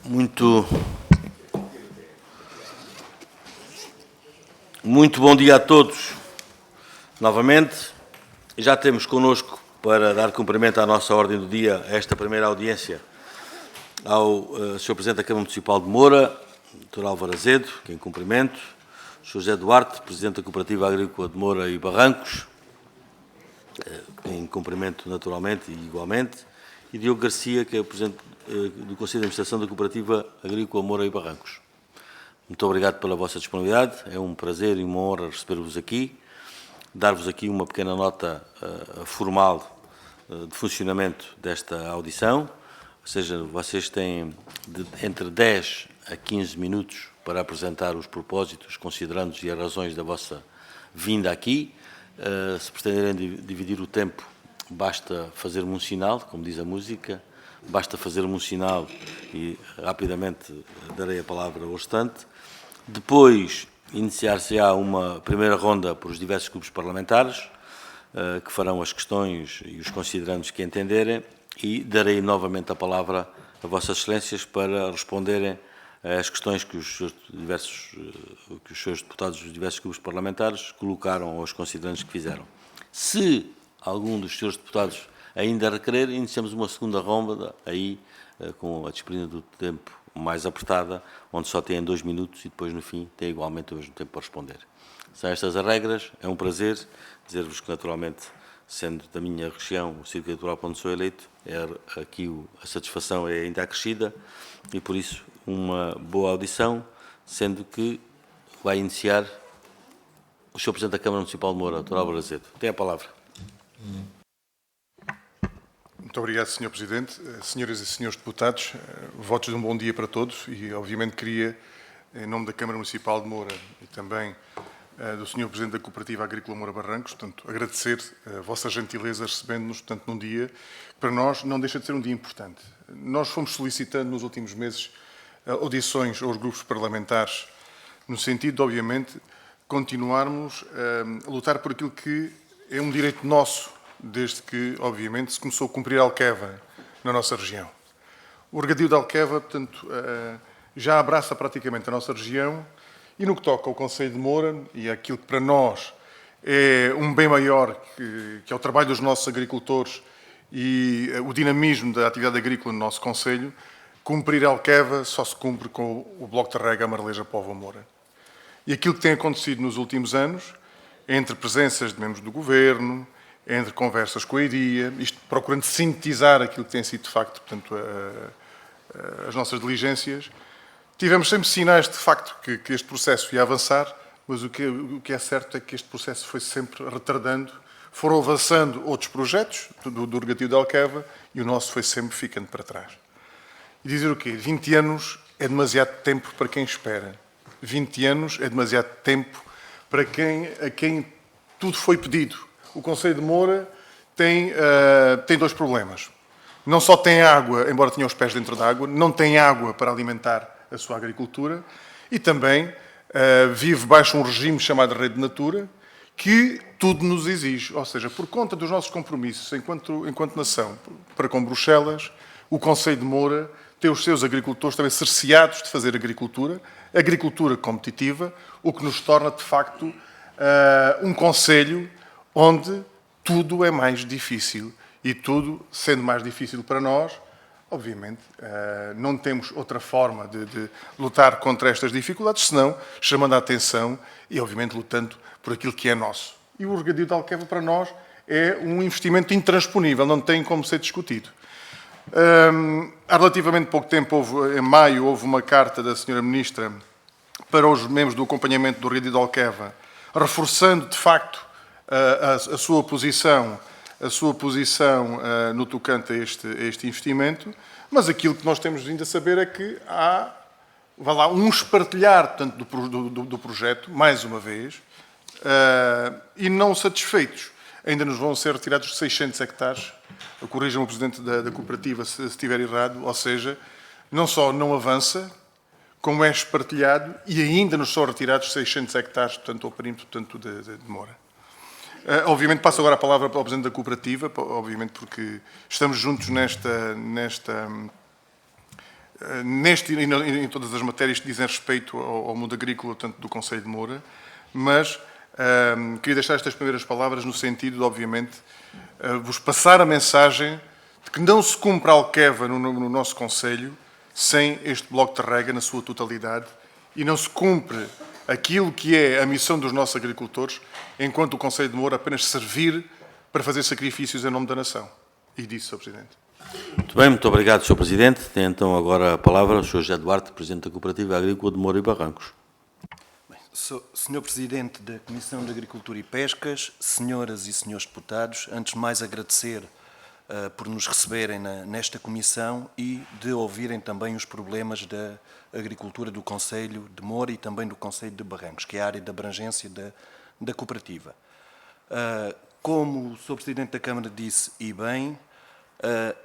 Muito bom dia a todos, novamente. Já temos connosco, para dar cumprimento à nossa ordem do dia, esta primeira audiência, ao Sr. Presidente da Câmara Municipal de Moura, Dr. Álvaro Azedo, que em cumprimento, Sr. José Duarte, Presidente da Cooperativa Agrícola de Moura e Barrancos, em cumprimento naturalmente e igualmente, e Diogo Garcia, que é o Presidente do Conselho de Administração da Cooperativa Agrícola Moura e Barrancos. Muito obrigado pela vossa disponibilidade, é um prazer e uma honra receber-vos aqui, dar-vos aqui uma pequena nota formal de funcionamento desta audição, ou seja, vocês têm entre 10 a 15 minutos para apresentar os propósitos, considerandos e as razões da vossa vinda aqui. Se pretenderem dividir o tempo, basta fazer-me um sinal, como diz a música, basta fazer-me um sinal e rapidamente darei a palavra ao restante. Depois iniciar-se-á uma primeira ronda por os diversos grupos parlamentares, que farão as questões e os considerandos que entenderem, e darei novamente a palavra a Vossas Excelências para responderem às questões que os seus deputados dos diversos grupos parlamentares colocaram aos considerandos que fizeram. Se algum dos seus deputados ainda requerer, iniciamos uma segunda ronda, aí com a disciplina do tempo mais apertada, onde só têm 2 minutos e depois, no fim, têm igualmente o mesmo tempo para responder. São estas as regras. É um prazer dizer-vos que, naturalmente, sendo da minha região, o Círculo Eleitoral para onde sou eleito, aqui a satisfação é ainda acrescida e, por isso, uma boa audição, sendo que vai iniciar o Sr. Presidente da Câmara Municipal de Moura, Dr. Álvaro Azedo. Tem a palavra. Muito obrigado, Sr. Presidente. Senhoras e senhores deputados, votos de um bom dia para todos e, obviamente, queria, em nome da Câmara Municipal de Moura e também do Sr. Presidente da Cooperativa Agrícola Moura Barrancos, portanto, agradecer a vossa gentileza recebendo-nos, portanto, num dia que para nós não deixa de ser um dia importante. Nós fomos solicitando nos últimos meses audições aos grupos parlamentares no sentido de, obviamente, continuarmos a lutar por aquilo que é um direito nosso, desde que, obviamente, se começou a cumprir a Alqueva na nossa região. O regadio da Alqueva, portanto, já abraça praticamente a nossa região e no que toca ao Conselho de Moura e aquilo que para nós é um bem maior, que é o trabalho dos nossos agricultores e o dinamismo da atividade agrícola no nosso Conselho, cumprir a Alqueva só se cumpre com o Bloco de Rega Amareleja Póvoa Moura. E aquilo que tem acontecido nos últimos anos, entre presenças de membros do Governo, entre conversas com a IDIA, isto procurando sintetizar aquilo que tem sido, de facto, portanto, as nossas diligências, tivemos sempre sinais, de facto, que este processo ia avançar, mas o que é certo é que este processo foi sempre retardando, foram avançando outros projetos do regadio da Alqueva e o nosso foi sempre ficando para trás. E dizer o quê? 20 anos é demasiado tempo para quem espera. 20 anos é demasiado tempo para a quem tudo foi pedido. O Conselho de Moura tem 2 problemas. Não só tem água, embora tenha os pés dentro da água, não tem água para alimentar a sua agricultura e também vive baixo um regime chamado Rede Natura, que tudo nos exige. Ou seja, por conta dos nossos compromissos enquanto nação para com Bruxelas, o Conselho de Moura tem os seus agricultores também cerceados de fazer agricultura competitiva, o que nos torna, de facto, um concelho onde tudo é mais difícil. E tudo, sendo mais difícil para nós, obviamente, não temos outra forma de lutar contra estas dificuldades, senão chamando a atenção e, obviamente, lutando por aquilo que é nosso. E o regadio de Alqueva, para nós, é um investimento intransponível, não tem como ser discutido. Há relativamente pouco tempo, em maio, houve uma carta da Sra. Ministra para os membros do acompanhamento do regadio de Alqueva, reforçando, de facto, a sua posição no tocante a este investimento, mas aquilo que nós temos vindo a saber é que há um espartilhar, portanto, do projeto, mais uma vez, e não satisfeitos. Ainda nos vão ser retirados 600 hectares, corrijam o Presidente da Cooperativa se estiver errado, ou seja, não só não avança, como é espartilhado e ainda nos são retirados 600 hectares, portanto, ao perímetro de Moura. Obviamente passo agora a palavra para o Presidente da Cooperativa, obviamente porque estamos juntos neste e em todas as matérias que dizem respeito ao mundo agrícola, tanto do Conselho de Moura, mas queria deixar estas primeiras palavras no sentido de, obviamente, vos passar a mensagem de que não se cumpre a Alqueva no nosso Conselho sem este bloco de rega na sua totalidade e não se cumpre aquilo que é a missão dos nossos agricultores, enquanto o Conselho de Moura apenas servir para fazer sacrifícios em nome da nação. E disse, Sr. Presidente. Muito bem, muito obrigado, Sr. Presidente. Tem então agora a palavra o Sr. José Duarte, Presidente da Cooperativa Agrícola de Moura e Barrancos. Sr. Presidente da Comissão de Agricultura e Pescas, senhoras e senhores deputados, antes de mais agradecer por nos receberem nesta comissão e de ouvirem também os problemas da agricultura do Concelho de Moura e também do Concelho de Barrancos, que é a área de abrangência da cooperativa. Como o Sr. Presidente da Câmara disse, e bem,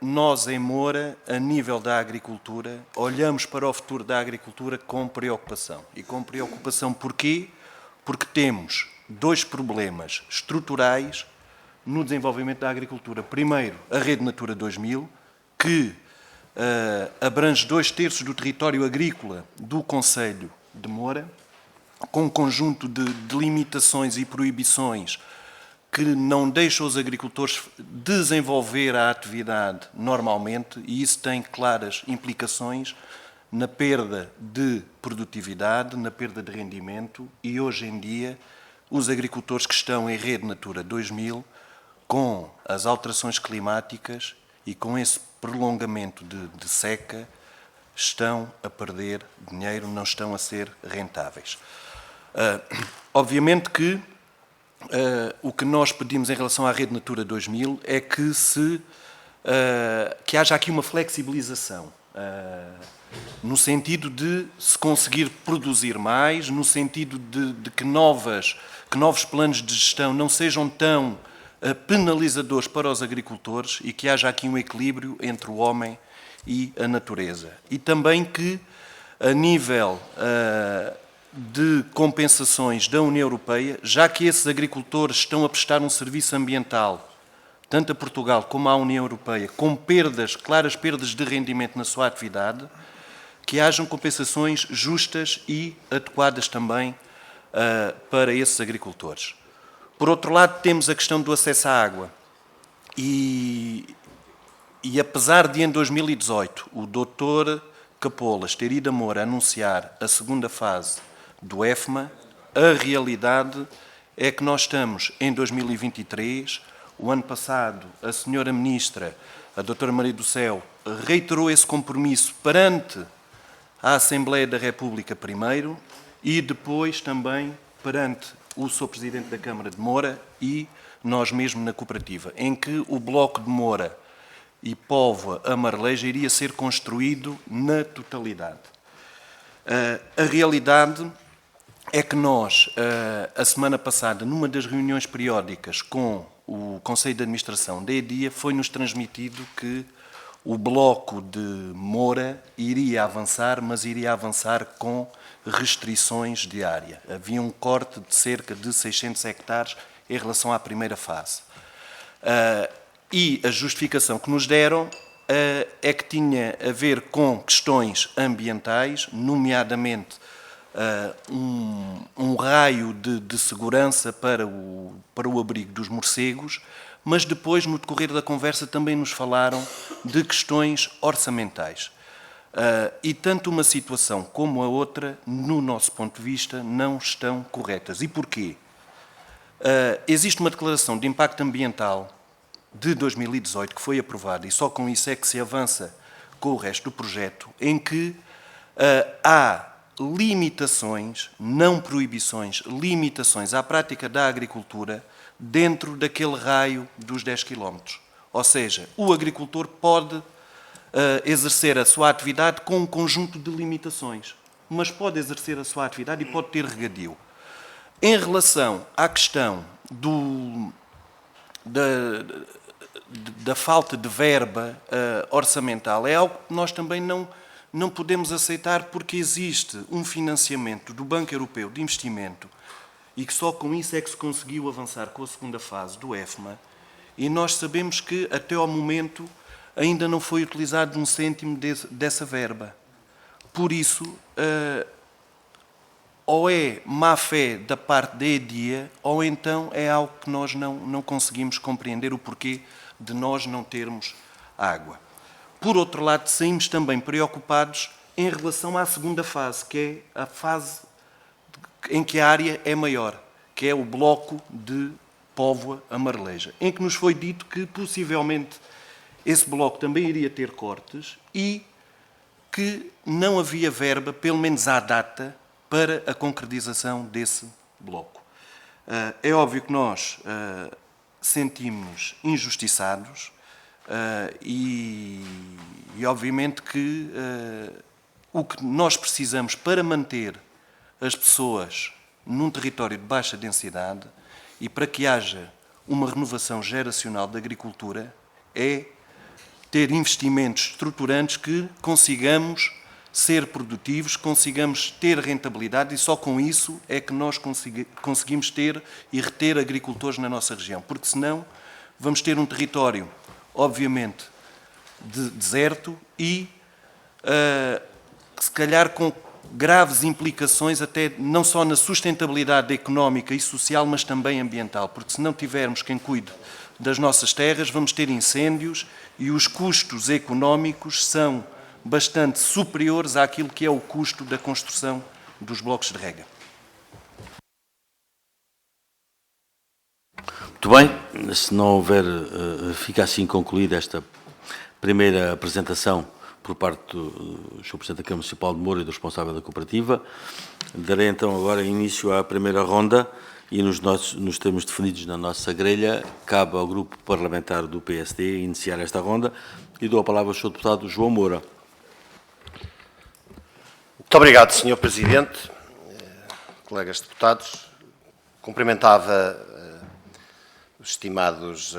nós em Moura, a nível da agricultura, olhamos para o futuro da agricultura com preocupação. E com preocupação porquê? Porque temos dois problemas estruturais no desenvolvimento da agricultura. Primeiro, a Rede Natura 2000, que abrange 2/3 do território agrícola do Concelho de Moura, com um conjunto de limitações e proibições que não deixam os agricultores desenvolver a atividade normalmente, e isso tem claras implicações na perda de produtividade, na perda de rendimento, e hoje em dia os agricultores que estão em Rede Natura 2000, com as alterações climáticas e com esse prolongamento de seca, estão a perder dinheiro, não estão a ser rentáveis. Obviamente que o que nós pedimos em relação à Rede Natura 2000 é que haja aqui uma flexibilização, no sentido de se conseguir produzir mais, no sentido de que novos planos de gestão não sejam tão penalizadores para os agricultores e que haja aqui um equilíbrio entre o homem e a natureza. E também que, a nível de compensações da União Europeia, já que esses agricultores estão a prestar um serviço ambiental, tanto a Portugal como à União Europeia, com claras perdas de rendimento na sua atividade, que hajam compensações justas e adequadas também para esses agricultores. Por outro lado, temos a questão do acesso à água. E apesar de, em 2018, o Dr. Capolas ter ido a Moura anunciar a segunda fase do EFMA, a realidade é que nós estamos em 2023. O ano passado, a senhora Ministra, a doutora Maria do Céu, reiterou esse compromisso perante a Assembleia da República primeiro e depois também perante o Sr. Presidente da Câmara de Moura e nós mesmo na cooperativa, em que o bloco de Moura e Póvoa a Marleja iria ser construído na totalidade. A realidade é que nós, a semana passada, numa das reuniões periódicas com o Conselho de Administração da EDIA, foi-nos transmitido que o bloco de Moura iria avançar, mas iria avançar com restrições de área. Havia um corte de cerca de 600 hectares em relação à primeira fase. E a justificação que nos deram é que tinha a ver com questões ambientais, nomeadamente um raio de segurança para o abrigo dos morcegos, mas depois, no decorrer da conversa, também nos falaram de questões orçamentais. E tanto uma situação como a outra, no nosso ponto de vista, não estão corretas. E porquê? Existe uma declaração de impacto ambiental de 2018 que foi aprovada, e só com isso é que se avança com o resto do projeto, em que há limitações, não proibições, limitações à prática da agricultura dentro daquele raio dos 10 km. Ou seja, o agricultor pode exercer a sua atividade com um conjunto de limitações, mas pode exercer a sua atividade e pode ter regadio. Em relação à questão da falta de verba orçamental, é algo que nós também não podemos aceitar, porque existe um financiamento do Banco Europeu de Investimento e que só com isso é que se conseguiu avançar com a segunda fase do EFMA, e nós sabemos que até ao momento ainda não foi utilizado um cêntimo dessa verba. Por isso, ou é má-fé da parte da EDIA, ou então é algo que nós não conseguimos compreender o porquê de nós não termos água. Por outro lado, saímos também preocupados em relação à segunda fase, que é a fase em que a área é maior, que é o bloco de Póvoa a Marleja, em que nos foi dito que possivelmente esse bloco também iria ter cortes e que não havia verba, pelo menos à data, para a concretização desse bloco. É óbvio que nós sentimos-nos injustiçados e obviamente que o que nós precisamos para manter as pessoas num território de baixa densidade e para que haja uma renovação geracional da agricultura é ter investimentos estruturantes que consigamos ser produtivos, consigamos ter rentabilidade e só com isso é que nós conseguimos ter e reter agricultores na nossa região, porque senão vamos ter um território, obviamente, deserto e se calhar com graves implicações até não só na sustentabilidade económica e social, mas também ambiental, porque se não tivermos quem cuide das nossas terras, vamos ter incêndios e os custos económicos são bastante superiores àquilo que é o custo da construção dos blocos de rega. Muito bem, se não houver, fica assim concluída esta primeira apresentação por parte do Sr. Presidente da Câmara Municipal de Moura e do responsável da cooperativa. Darei então agora início à primeira ronda e nos termos definidos na nossa grelha, cabe ao Grupo Parlamentar do PSD iniciar esta ronda e dou a palavra ao Sr. Deputado João Moura. Muito obrigado, Sr. Presidente, colegas deputados. Cumprimentava os estimados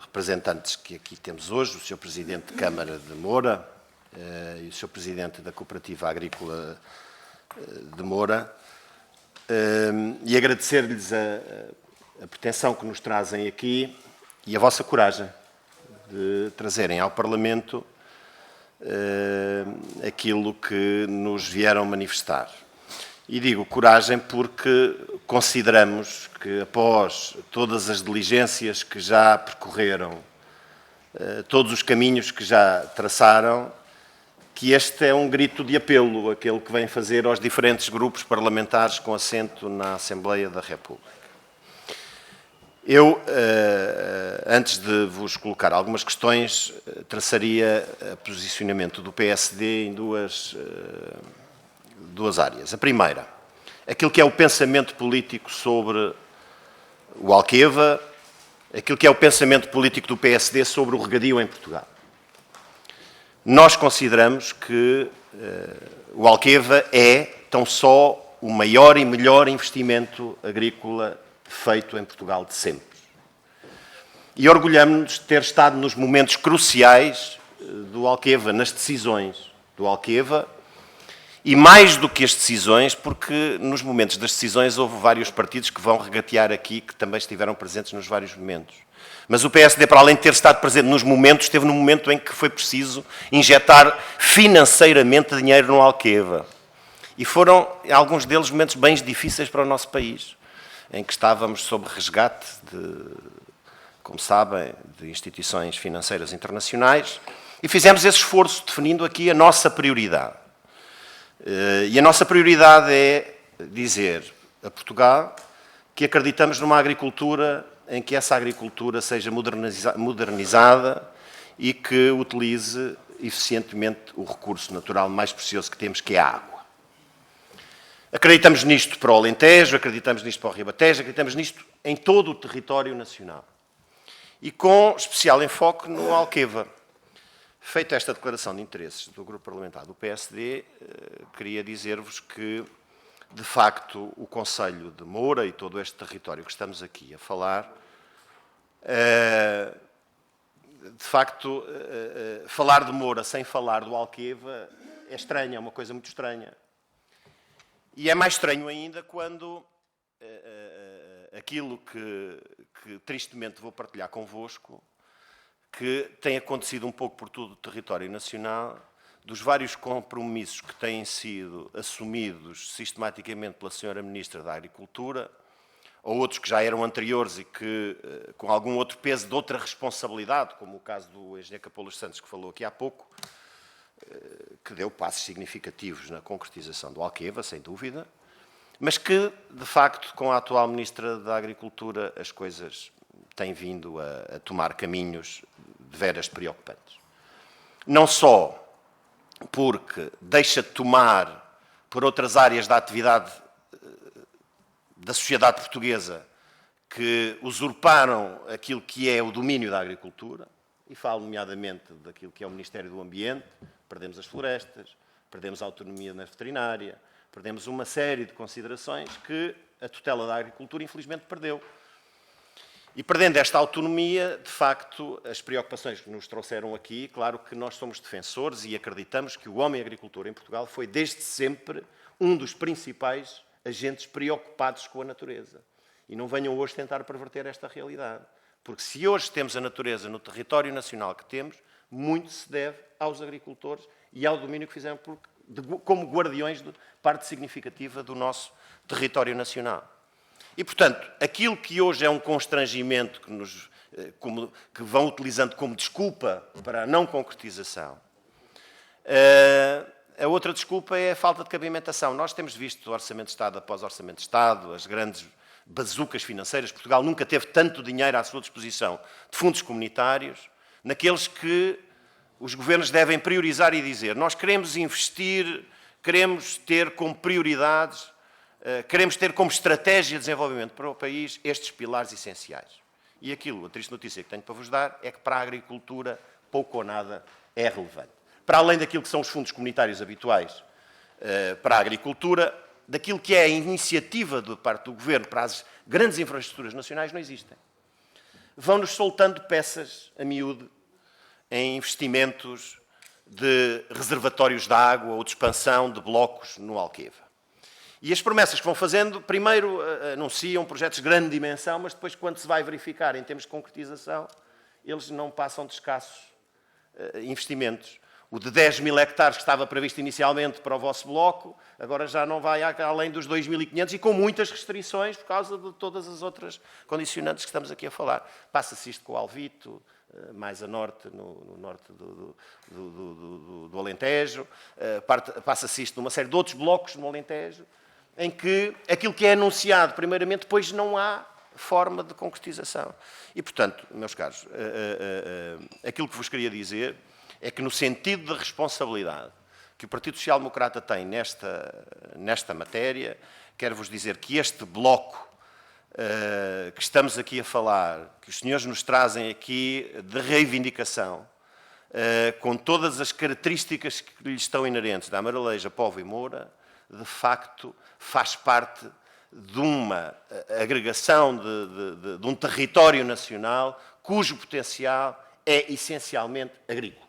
representantes que aqui temos hoje, o Sr. Presidente de Câmara de Moura e o Sr. Presidente da Cooperativa Agrícola de Moura, e agradecer-lhes a pretensão que nos trazem aqui e a vossa coragem de trazerem ao Parlamento aquilo que nos vieram manifestar. E digo coragem porque consideramos que, após todas as diligências que já percorreram, todos os caminhos que já traçaram, que este é um grito de apelo, aquele que vem fazer aos diferentes grupos parlamentares com assento na Assembleia da República. Eu, antes de vos colocar algumas questões, traçaria o posicionamento do PSD em duas áreas. A primeira, aquilo que é o pensamento político sobre o Alqueva, aquilo que é o pensamento político do PSD sobre o regadio em Portugal. Nós consideramos que o Alqueva é tão só o maior e melhor investimento agrícola feito em Portugal de sempre. E orgulhamos-nos de ter estado nos momentos cruciais do Alqueva, nas decisões do Alqueva, e mais do que as decisões, porque nos momentos das decisões houve vários partidos que vão regatear aqui, que também estiveram presentes nos vários momentos. Mas o PSD, para além de ter estado presente nos momentos, esteve no momento em que foi preciso injetar financeiramente dinheiro no Alqueva. E foram, alguns deles, momentos bem difíceis para o nosso país, em que estávamos sob resgate como sabem, de instituições financeiras internacionais, e fizemos esse esforço definindo aqui a nossa prioridade. E a nossa prioridade é dizer a Portugal que acreditamos numa agricultura em que essa agricultura seja modernizada e que utilize eficientemente o recurso natural mais precioso que temos, que é a água. Acreditamos nisto para o Alentejo, acreditamos nisto para o Ribatejo, acreditamos nisto em todo o território nacional. E com especial enfoque no Alqueva. Feita esta declaração de interesses do Grupo Parlamentar do PSD, queria dizer-vos que, de facto, o Concelho de Moura e todo este território que estamos aqui a falar, de facto, falar de Moura sem falar do Alqueva é estranho, é uma coisa muito estranha. E é mais estranho ainda quando aquilo que tristemente vou partilhar convosco, que tem acontecido um pouco por todo o território nacional, dos vários compromissos que têm sido assumidos sistematicamente pela Sra. Ministra da Agricultura, ou outros que já eram anteriores e que, com algum outro peso de outra responsabilidade, como o caso do engenheiro Capolas Santos, que falou aqui há pouco, que deu passos significativos na concretização do Alqueva, sem dúvida, mas que, de facto, com a atual Ministra da Agricultura, as coisas têm vindo a tomar caminhos de veras preocupantes. Não só porque deixa de tomar por outras áreas da atividade da sociedade portuguesa que usurparam aquilo que é o domínio da agricultura, e falo nomeadamente daquilo que é o Ministério do Ambiente, perdemos as florestas, perdemos a autonomia na veterinária, perdemos uma série de considerações que a tutela da agricultura infelizmente perdeu. E perdendo esta autonomia, de facto, as preocupações que nos trouxeram aqui, claro que nós somos defensores e acreditamos que o homem agricultor em Portugal foi desde sempre um dos principais agentes preocupados com a natureza. E não venham hoje tentar perverter esta realidade. Porque se hoje temos a natureza no território nacional que temos, muito se deve aos agricultores e ao domínio que fizeram como guardiões de parte significativa do nosso território nacional. E, portanto, aquilo que hoje é um constrangimento que vão utilizando como desculpa para a não concretização, a outra desculpa é a falta de cabimentação. Nós temos visto Orçamento de Estado após Orçamento de Estado, as grandes bazucas financeiras. Portugal nunca teve tanto dinheiro à sua disposição de fundos comunitários, naqueles que os governos devem priorizar e dizer: nós queremos investir, queremos ter como prioridades, queremos ter como estratégia de desenvolvimento para o país estes pilares essenciais. E aquilo, a triste notícia que tenho para vos dar, é que para a agricultura pouco ou nada é relevante. Para além daquilo que são os fundos comunitários habituais para a agricultura, daquilo que é a iniciativa de parte do Governo para as grandes infraestruturas nacionais, não existem. Vão-nos soltando peças a miúdo em investimentos de reservatórios de água ou de expansão de blocos no Alqueva. E as promessas que vão fazendo, primeiro anunciam projetos de grande dimensão, mas depois, quando se vai verificar em termos de concretização, eles não passam de escassos investimentos. O de 10 mil hectares que estava previsto inicialmente para o vosso bloco, agora já não vai além dos 2.500 e com muitas restrições por causa de todas as outras condicionantes que estamos aqui a falar. Passa-se isto com o Alvito, mais a norte, no norte do Alentejo, passa-se isto numa série de outros blocos no Alentejo, em que aquilo que é anunciado primeiramente, depois não há forma de concretização. E, portanto, meus caros, aquilo que vos queria dizer é que, no sentido de responsabilidade que o Partido Social Democrata tem nesta matéria, quero-vos dizer que este bloco que estamos aqui a falar, que os senhores nos trazem aqui de reivindicação, com todas as características que lhe estão inerentes da Amaraleja, Póvoa e Moura, de facto faz parte de uma agregação de um território nacional cujo potencial é essencialmente agrícola.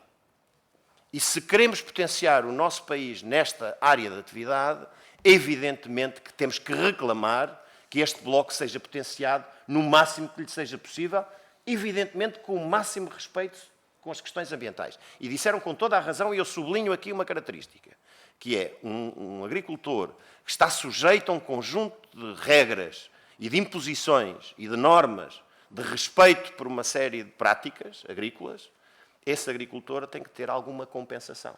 E se queremos potenciar o nosso país nesta área de atividade, evidentemente que temos que reclamar que este bloco seja potenciado no máximo que lhe seja possível, evidentemente com o máximo respeito com as questões ambientais. E disseram com toda a razão, e eu sublinho aqui uma característica, que é um agricultor que está sujeito a um conjunto de regras e de imposições e de normas de respeito por uma série de práticas agrícolas. Esse agricultor tem que ter alguma compensação.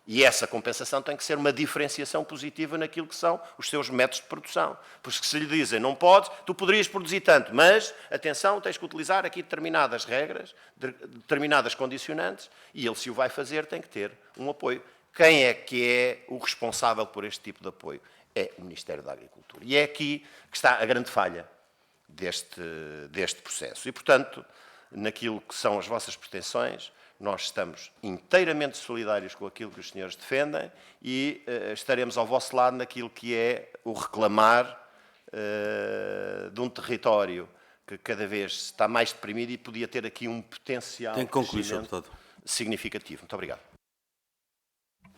E essa compensação tem que ser uma diferenciação positiva naquilo que são os seus métodos de produção. Porque se lhe dizem, não podes, tu poderias produzir tanto, mas, atenção, tens que utilizar aqui determinadas regras, determinadas condicionantes, e ele, se o vai fazer, tem que ter um apoio. Quem é que é o responsável por este tipo de apoio? É o Ministério da Agricultura. E é aqui que está a grande falha deste processo. E, portanto, naquilo que são as vossas pretensões, nós estamos inteiramente solidários com aquilo que os senhores defendem e estaremos ao vosso lado naquilo que é o reclamar de um território que cada vez está mais deprimido e podia ter aqui um potencial crescimento significativo. Muito obrigado.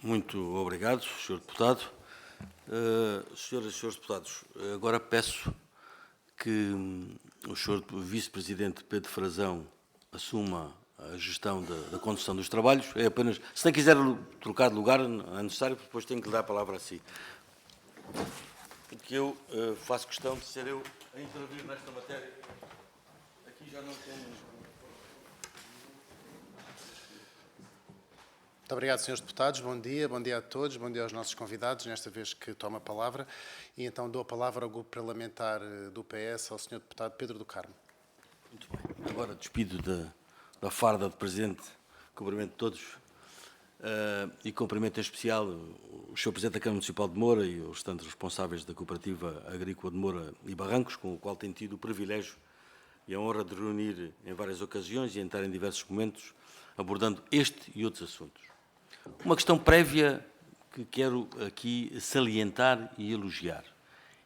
Muito obrigado, Sr. Deputado. Senhoras e senhores deputados, agora peço que o Sr. Vice-Presidente Pedro Frazão assuma a gestão da condução dos trabalhos. É apenas, se não quiser trocar de lugar, não é necessário, porque depois tenho que lhe dar a palavra a si. Porque eu faço questão de ser eu a intervir nesta matéria. Aqui já não tenho... Muito obrigado, Srs. Deputados. Bom dia a todos, bom dia aos nossos convidados, nesta vez que toma a palavra. E então dou a palavra ao Grupo Parlamentar do PS, ao Sr. Deputado Pedro do Carmo. Muito bem. Agora despido da farda de Presidente, cumprimento todos e cumprimento em especial o Sr. Presidente da Câmara Municipal de Moura e os restantes responsáveis da Cooperativa Agrícola de Moura e Barrancos, com o qual tenho tido o privilégio e a honra de reunir em várias ocasiões e entrar em diversos momentos, abordando este e outros assuntos. Uma questão prévia que quero aqui salientar e elogiar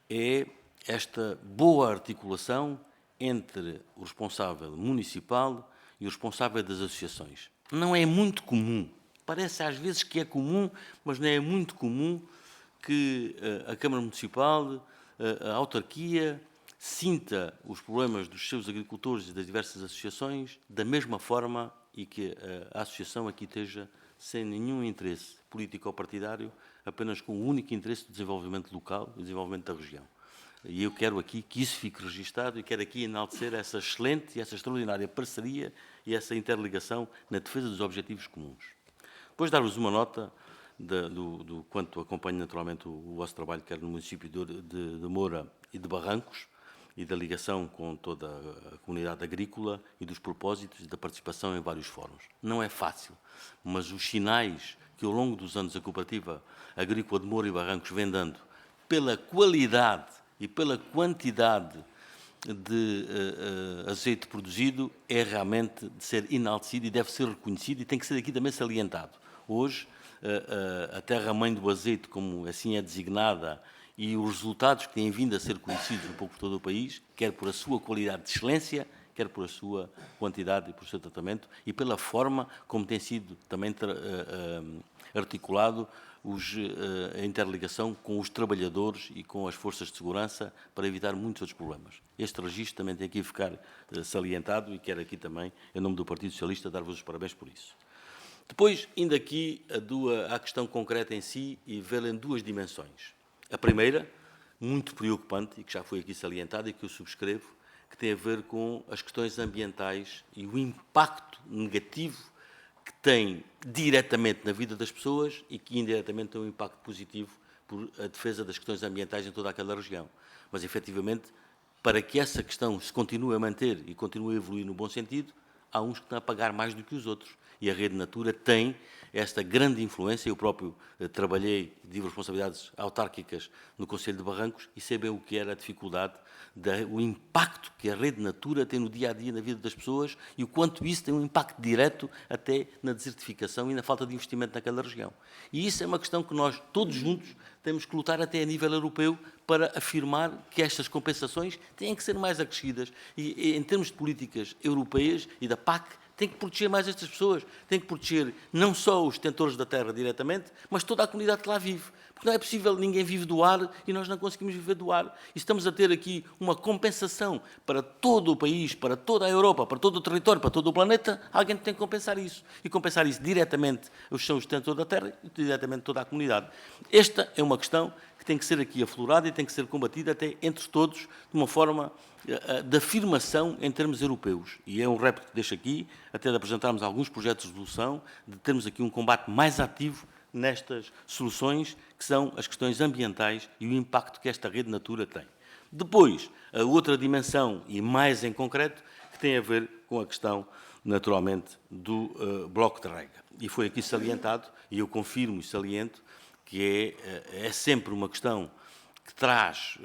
é esta boa articulação entre o responsável municipal e o responsável das associações. Não é muito comum, parece às vezes que é comum, mas não é muito comum que a Câmara Municipal, a autarquia, sinta os problemas dos seus agricultores e das diversas associações da mesma forma e que a associação aqui esteja sem nenhum interesse político ou partidário, apenas com o único interesse do desenvolvimento local e do desenvolvimento da região. E eu quero aqui que isso fique registado e quero aqui enaltecer essa excelente e essa extraordinária parceria e essa interligação na defesa dos objetivos comuns. Depois dar-vos uma nota do quanto acompanho naturalmente o vosso trabalho, quer no município de Moura e de Barrancos, e da ligação com toda a comunidade agrícola e dos propósitos e da participação em vários fóruns. Não é fácil, mas os sinais que ao longo dos anos a Cooperativa Agrícola de Moura e Barrancos vem dando pela qualidade e pela quantidade de azeite produzido é realmente de ser enaltecido e deve ser reconhecido e tem que ser aqui também salientado. Hoje, a terra-mãe do azeite, como assim é designada, e os resultados que têm vindo a ser conhecidos um pouco por todo o país, quer por a sua qualidade de excelência, quer por a sua quantidade e por o seu tratamento, e pela forma como tem sido também articulado a interligação com os trabalhadores e com as forças de segurança para evitar muitos outros problemas. Este registro também tem que ficar salientado e quero aqui também, em nome do Partido Socialista, dar-vos os parabéns por isso. Depois, indo aqui à questão concreta em si e vê-la em duas dimensões. A primeira, muito preocupante, e que já foi aqui salientada e que eu subscrevo, que tem a ver com as questões ambientais e o impacto negativo que tem diretamente na vida das pessoas e que indiretamente tem um impacto positivo por a defesa das questões ambientais em toda aquela região. Mas, efetivamente, para que essa questão se continue a manter e continue a evoluir no bom sentido, há uns que estão a pagar mais do que os outros. E a Rede Natura tem esta grande influência. Eu próprio trabalhei, tive responsabilidades autárquicas no Conselho de Barrancos e sei bem o que era a dificuldade, o impacto que a Rede Natura tem no dia-a-dia na vida das pessoas e o quanto isso tem um impacto direto até na desertificação e na falta de investimento naquela região. E isso é uma questão que nós, todos juntos, temos que lutar até a nível europeu para afirmar que estas compensações têm que ser mais acrescidas. E em termos de políticas europeias e da PAC, tem que proteger mais estas pessoas, tem que proteger não só os detentores da terra diretamente, mas toda a comunidade que lá vive. Porque não é possível, ninguém vive do ar e nós não conseguimos viver do ar. E estamos a ter aqui uma compensação para todo o país, para toda a Europa, para todo o território, para todo o planeta, alguém tem que compensar isso. E compensar isso diretamente são os detentores da terra e diretamente toda a comunidade. Esta é uma questão que tem que ser aqui aflorada e tem que ser combatida até entre todos de uma forma de afirmação em termos europeus. E é um repto que deixo aqui, até de apresentarmos alguns projetos de resolução, de termos aqui um combate mais ativo nestas soluções, que são as questões ambientais e o impacto que esta Rede Natura tem. Depois, a outra dimensão, e mais em concreto, que tem a ver com a questão, naturalmente, do bloco de rega. E foi aqui salientado, e eu confirmo e saliento, que é sempre uma questão que traz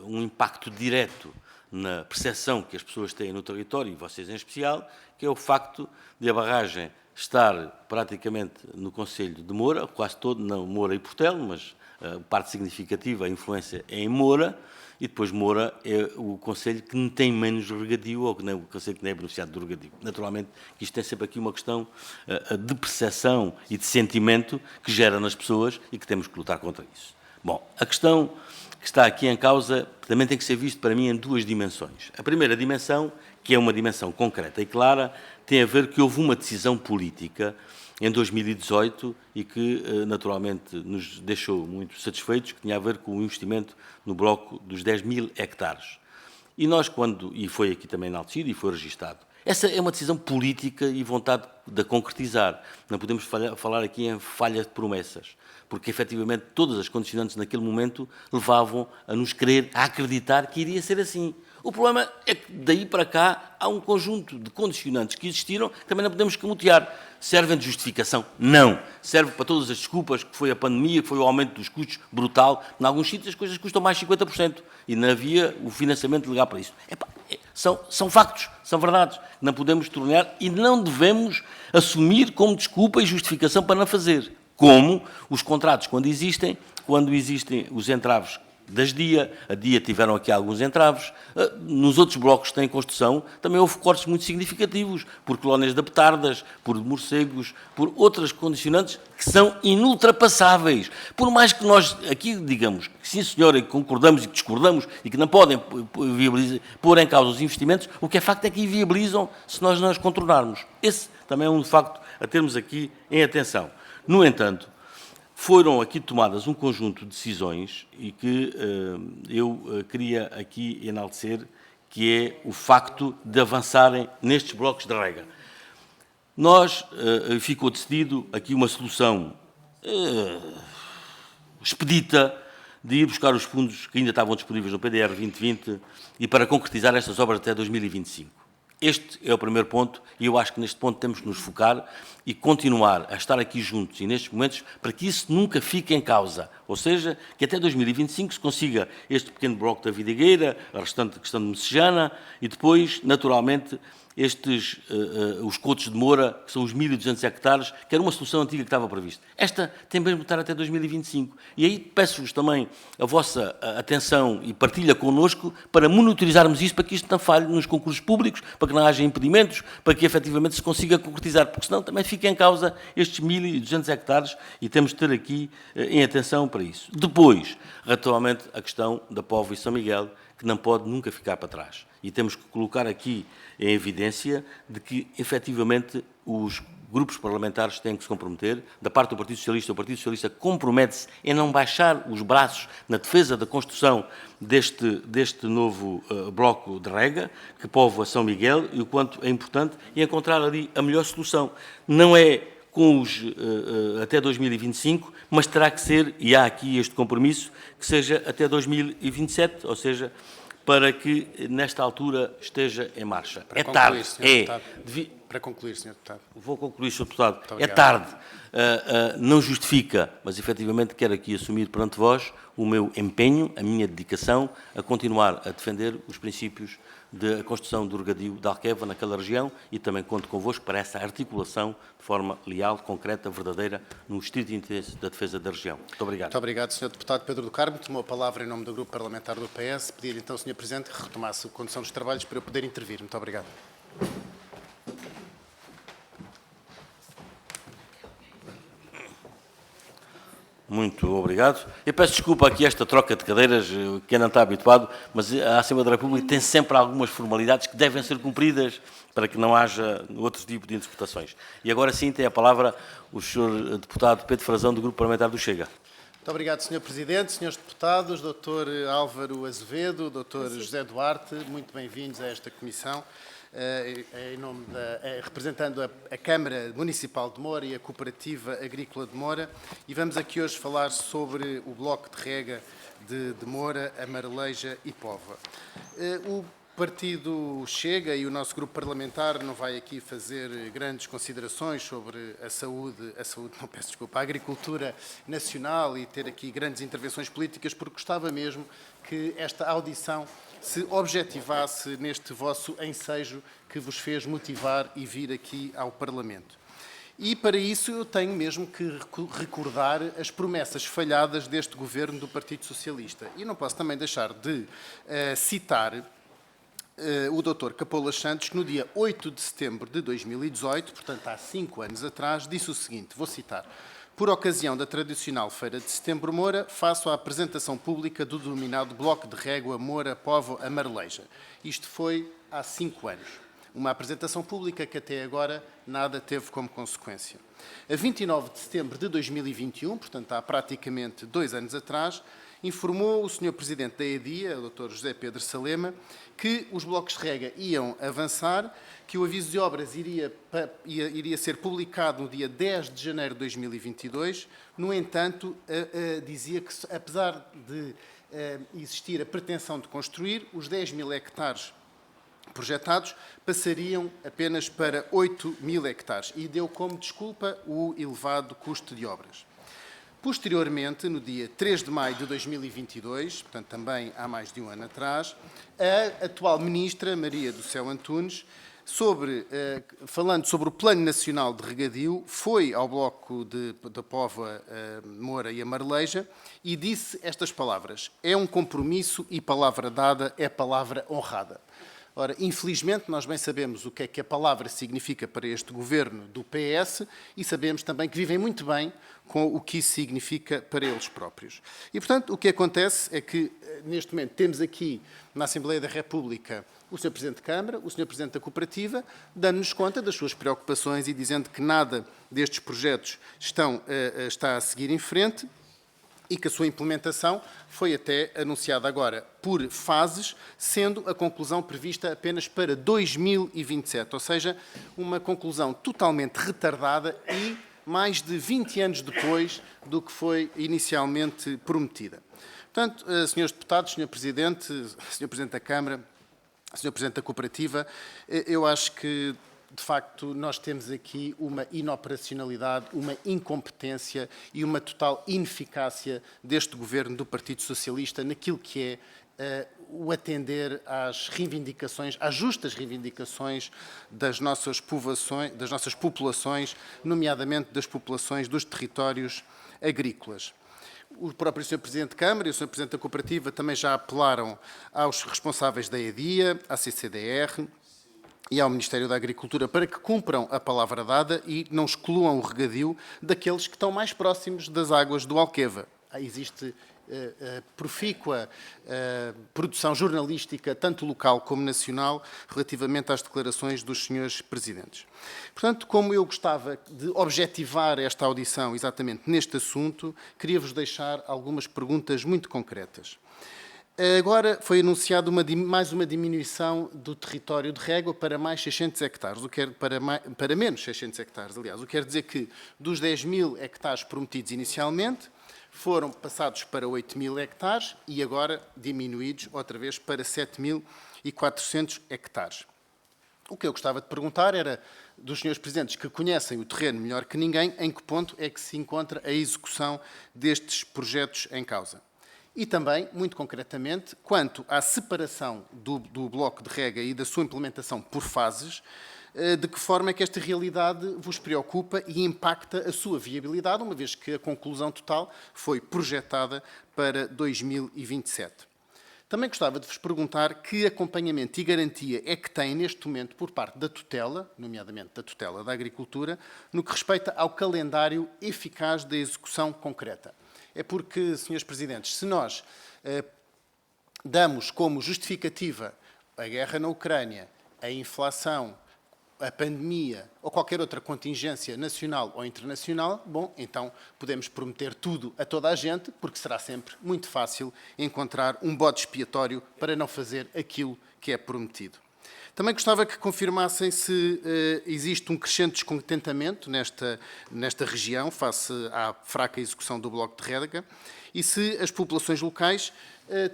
um impacto direto na percepção que as pessoas têm no território, e vocês em especial, que é o facto de a barragem estar praticamente no Concelho de Moura, quase todo, não Moura e Portelo, mas parte significativa, a influência é em Moura, e depois Moura é o concelho que não tem menos regadio, ou que não, o concelho que não é beneficiado do regadio. Naturalmente, isto tem sempre aqui uma questão de percepção e de sentimento que gera nas pessoas e que temos que lutar contra isso. Bom, a questão que está aqui em causa também tem que ser visto para mim em duas dimensões. A primeira dimensão, que é uma dimensão concreta e clara, tem a ver que houve uma decisão política em 2018 e que, naturalmente, nos deixou muito satisfeitos, que tinha a ver com o investimento no bloco dos 10.000 hectares. E nós, e foi aqui também enaltecido e foi registado, essa é uma decisão política e vontade de a concretizar. Não podemos falar aqui em falha de promessas, porque, efetivamente, todas as condicionantes naquele momento levavam a nos a acreditar que iria ser assim. O problema é que, daí para cá, há um conjunto de condicionantes que existiram que também não podemos camutear. Servem de justificação? Não. Serve para todas as desculpas, que foi a pandemia, que foi o aumento dos custos brutal. Em alguns sítios as coisas custam mais de 50% e não havia o financiamento legal para isso. São factos, são verdades. Não podemos tornar e não devemos assumir como desculpa e justificação para não fazer. Como os contratos, quando existem os entraves das DIA, a DIA tiveram aqui alguns entraves, nos outros blocos que têm construção também houve cortes muito significativos, por colónias de petardas, por morcegos, por outras condicionantes que são inultrapassáveis. Por mais que nós aqui digamos que sim senhora, e concordamos e que discordamos e que não podem pôr em causa os investimentos, o que é facto é que inviabilizam se nós não os contornarmos. Esse também é um facto a termos aqui em atenção. No entanto, foram aqui tomadas um conjunto de decisões e que eu queria aqui enaltecer, que é o facto de avançarem nestes blocos de rega. Ficou decidido aqui uma solução expedita de ir buscar os fundos que ainda estavam disponíveis no PDR 2020 e para concretizar estas obras até 2025. Este é o primeiro ponto e eu acho que neste ponto temos que nos focar e continuar a estar aqui juntos e nestes momentos para que isso nunca fique em causa. Ou seja, que até 2025 se consiga este pequeno bloco da Vidigueira, a restante questão de Messejana e depois, naturalmente, os cotos de Moura, que são os 1.200 hectares, que era uma solução antiga que estava prevista. Esta tem mesmo de estar até 2025. E aí peço-vos também a vossa atenção e partilha connosco para monitorizarmos isto, para que isto não falhe nos concursos públicos, para que não haja impedimentos, para que efetivamente se consiga concretizar, porque senão também fica em causa estes 1.200 hectares e temos de ter aqui em atenção para isso. Depois, relativamente à questão da Póvoa e São Miguel, que não pode nunca ficar para trás. E temos que colocar aqui em evidência de que, efetivamente, os grupos parlamentares têm que se comprometer. Da parte do Partido Socialista, o Partido Socialista compromete-se em não baixar os braços na defesa da construção deste novo bloco de rega, que povoa São Miguel, e o quanto é importante, e encontrar ali a melhor solução. Não é com até 2025, mas terá que ser, e há aqui este compromisso, que seja até 2027, ou seja, para que nesta altura esteja em marcha. Para é concluir, tarde. Sr. Deputado. Para concluir, Sr. Deputado. Vou concluir, Sr. Deputado. É obrigado. tarde. Não justifica, mas efetivamente quero aqui assumir perante vós o meu empenho, a minha dedicação a continuar a defender os princípios da construção do regadio de Alqueva naquela região e também conto convosco para essa articulação de forma leal, concreta, verdadeira, no estrito interesse da defesa da região. Muito obrigado. Muito obrigado, Sr. Deputado Pedro do Carmo. Tomou a palavra em nome do Grupo Parlamentar do PS. Pedir-lhe então, Sr. Presidente, que retomasse a condução dos trabalhos para eu poder intervir. Muito obrigado. Muito obrigado. Eu peço desculpa aqui esta troca de cadeiras, quem não está habituado, mas a Assembleia da República tem sempre algumas formalidades que devem ser cumpridas para que não haja outro tipo de interpretações. E agora sim tem a palavra o Sr. Deputado Pedro Frazão, do Grupo Parlamentar do Chega. Muito obrigado, Sr. Presidente, Srs. Deputados, Dr. Álvaro Azevedo, Dr. José Duarte, muito bem-vindos a esta comissão. Representando a Câmara Municipal de Moura e a Cooperativa Agrícola de Moura, e vamos aqui hoje falar sobre o bloco de rega de Moura, Amareleja e Póvoa. O Partido Chega e o nosso grupo parlamentar não vai aqui fazer grandes considerações sobre a agricultura nacional e ter aqui grandes intervenções políticas, porque gostava mesmo que esta audição se objetivasse neste vosso ensejo que vos fez motivar e vir aqui ao Parlamento. E para isso eu tenho mesmo que recordar as promessas falhadas deste governo do Partido Socialista. E não posso também deixar de citar o Dr. Capolas Santos, que no dia 8 de setembro de 2018, portanto há 5 anos atrás, disse o seguinte, vou citar: por ocasião da tradicional Feira de Setembro Moura, faço a apresentação pública do denominado Bloco de Régua Moura Póvoa Amareleja. Isto foi há 5 anos. Uma apresentação pública que até agora nada teve como consequência. A 29 de setembro de 2021, portanto há praticamente 2 anos atrás, informou o Sr. Presidente da EDIA, o Dr. José Pedro Salema, que os blocos de rega iam avançar, que o aviso de obras iria ser publicado no dia 10 de janeiro de 2022. No entanto, dizia que, apesar de existir a pretensão de construir, os 10.000 hectares projetados passariam apenas para 8.000 hectares e deu como desculpa o elevado custo de obras. Posteriormente, no dia 3 de maio de 2022, portanto também há mais de um ano atrás, a atual Ministra, Maria do Céu Antunes, falando sobre o Plano Nacional de Regadio, foi ao bloco da Póvoa, Moura e a Marleja e disse estas palavras: é um compromisso e palavra dada é palavra honrada. Ora, infelizmente, nós bem sabemos o que é que a palavra significa para este governo do PS e sabemos também que vivem muito bem com o que isso significa para eles próprios. E, portanto, o que acontece é que, neste momento, temos aqui na Assembleia da República o Sr. Presidente de Câmara, o Sr. Presidente da Cooperativa, dando-nos conta das suas preocupações e dizendo que nada destes projetos está a seguir em frente, e que a sua implementação foi até anunciada agora por fases, sendo a conclusão prevista apenas para 2027, ou seja, uma conclusão totalmente retardada e mais de 20 anos depois do que foi inicialmente prometida. Portanto, senhores deputados, Sr. Presidente, Sr. Presidente da Câmara, Sr. Presidente da Cooperativa, eu acho que de facto, nós temos aqui uma inoperacionalidade, uma incompetência e uma total ineficácia deste governo do Partido Socialista naquilo que é o atender às reivindicações, às justas reivindicações das nossas populações, nomeadamente das populações dos territórios agrícolas. O próprio Sr. Presidente de Câmara e o Sr. Presidente da Cooperativa também já apelaram aos responsáveis da EDIA, à CCDR, e ao Ministério da Agricultura para que cumpram a palavra dada e não excluam o regadio daqueles que estão mais próximos das águas do Alqueva. Existe profícua produção jornalística, tanto local como nacional, relativamente às declarações dos senhores presidentes. Portanto, como eu gostava de objetivar esta audição exatamente neste assunto, queria-vos deixar algumas perguntas muito concretas. Agora foi anunciada mais uma diminuição do território de régua para mais 600 hectares, para menos 600 hectares, aliás. O que quer dizer que dos 10.000 hectares prometidos inicialmente, foram passados para 8.000 hectares e agora diminuídos outra vez para 7.400 hectares. O que eu gostava de perguntar era, dos senhores presidentes que conhecem o terreno melhor que ninguém, em que ponto é que se encontra a execução destes projetos em causa? E também, muito concretamente, quanto à separação do bloco de rega e da sua implementação por fases, de que forma é que esta realidade vos preocupa e impacta a sua viabilidade, uma vez que a conclusão total foi projetada para 2027. Também gostava de vos perguntar que acompanhamento e garantia é que tem neste momento por parte da tutela, nomeadamente da tutela da agricultura, no que respeita ao calendário eficaz da execução concreta. É porque, senhores presidentes, se nós damos como justificativa a guerra na Ucrânia, a inflação, a pandemia ou qualquer outra contingência nacional ou internacional, bom, então podemos prometer tudo a toda a gente, porque será sempre muito fácil encontrar um bode expiatório para não fazer aquilo que é prometido. Também gostava que confirmassem se existe um crescente descontentamento nesta região face à fraca execução do bloco de rega e se as populações locais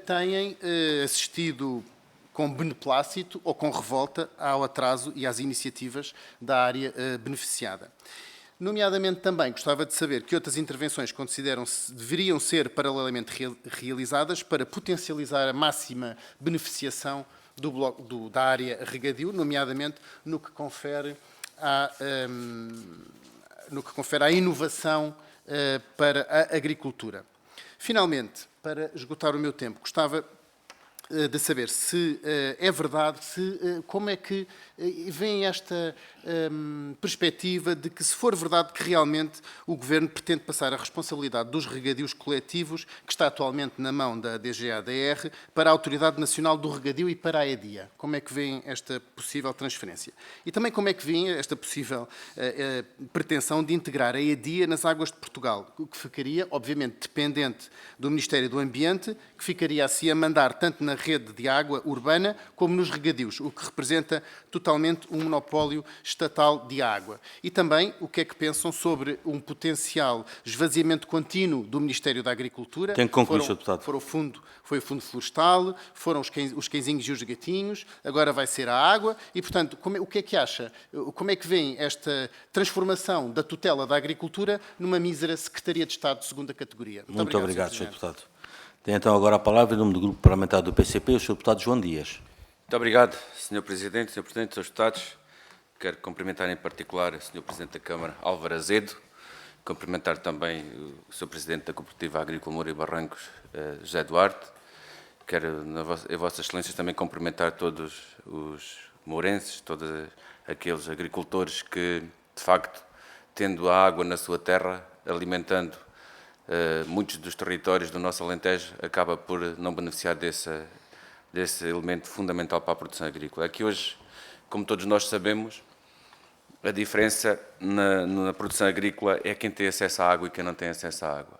têm assistido com beneplácito ou com revolta ao atraso e às iniciativas da área beneficiada. Nomeadamente também gostava de saber que outras intervenções consideram-se deveriam ser paralelamente realizadas para potencializar a máxima beneficiação da área regadio, nomeadamente no que confere à inovação para a agricultura. Finalmente, para esgotar o meu tempo, gostava de saber se é verdade, como é que vem esta perspectiva de que, se for verdade que realmente o Governo pretende passar a responsabilidade dos regadios coletivos, que está atualmente na mão da DGADR, para a Autoridade Nacional do Regadio e para a EDIA. Como é que vem esta possível transferência? E também como é que vem esta possível pretensão de integrar a EDIA nas águas de Portugal, o que ficaria, obviamente, dependente do Ministério do Ambiente, que ficaria assim a mandar tanto na rede de água urbana como nos regadios, o que representa totalmente um monopólio estatal de água. E também o que é que pensam sobre um potencial esvaziamento contínuo do Ministério da Agricultura. Tem que concluir, Sr. Deputado. Foi o Fundo Florestal, foram os cãezinhos e os gatinhos, agora vai ser a água e, portanto, o que é que acha? Como é que vem esta transformação da tutela da agricultura numa mísera Secretaria de Estado de segunda categoria? Muito obrigado, Sr. Deputado. Tem então agora a palavra, em nome do Grupo Parlamentar do PCP, o Sr. Deputado João Dias. Muito obrigado, Sr. Presidente, Sr. Presidente, Srs. Deputados. Quero cumprimentar em particular o Sr. Presidente da Câmara, Álvaro Azedo, cumprimentar também o Sr. Presidente da Cooperativa Agrícola Moura e Barrancos, José Duarte. Quero, em Vossas Excelências, também cumprimentar todos os mourenses, todos aqueles agricultores que, de facto, tendo a água na sua terra, alimentando muitos dos territórios do nosso Alentejo, acaba por não beneficiar desse elemento fundamental para a produção agrícola. É que hoje, como todos nós sabemos, a diferença na produção agrícola é quem tem acesso à água e quem não tem acesso à água.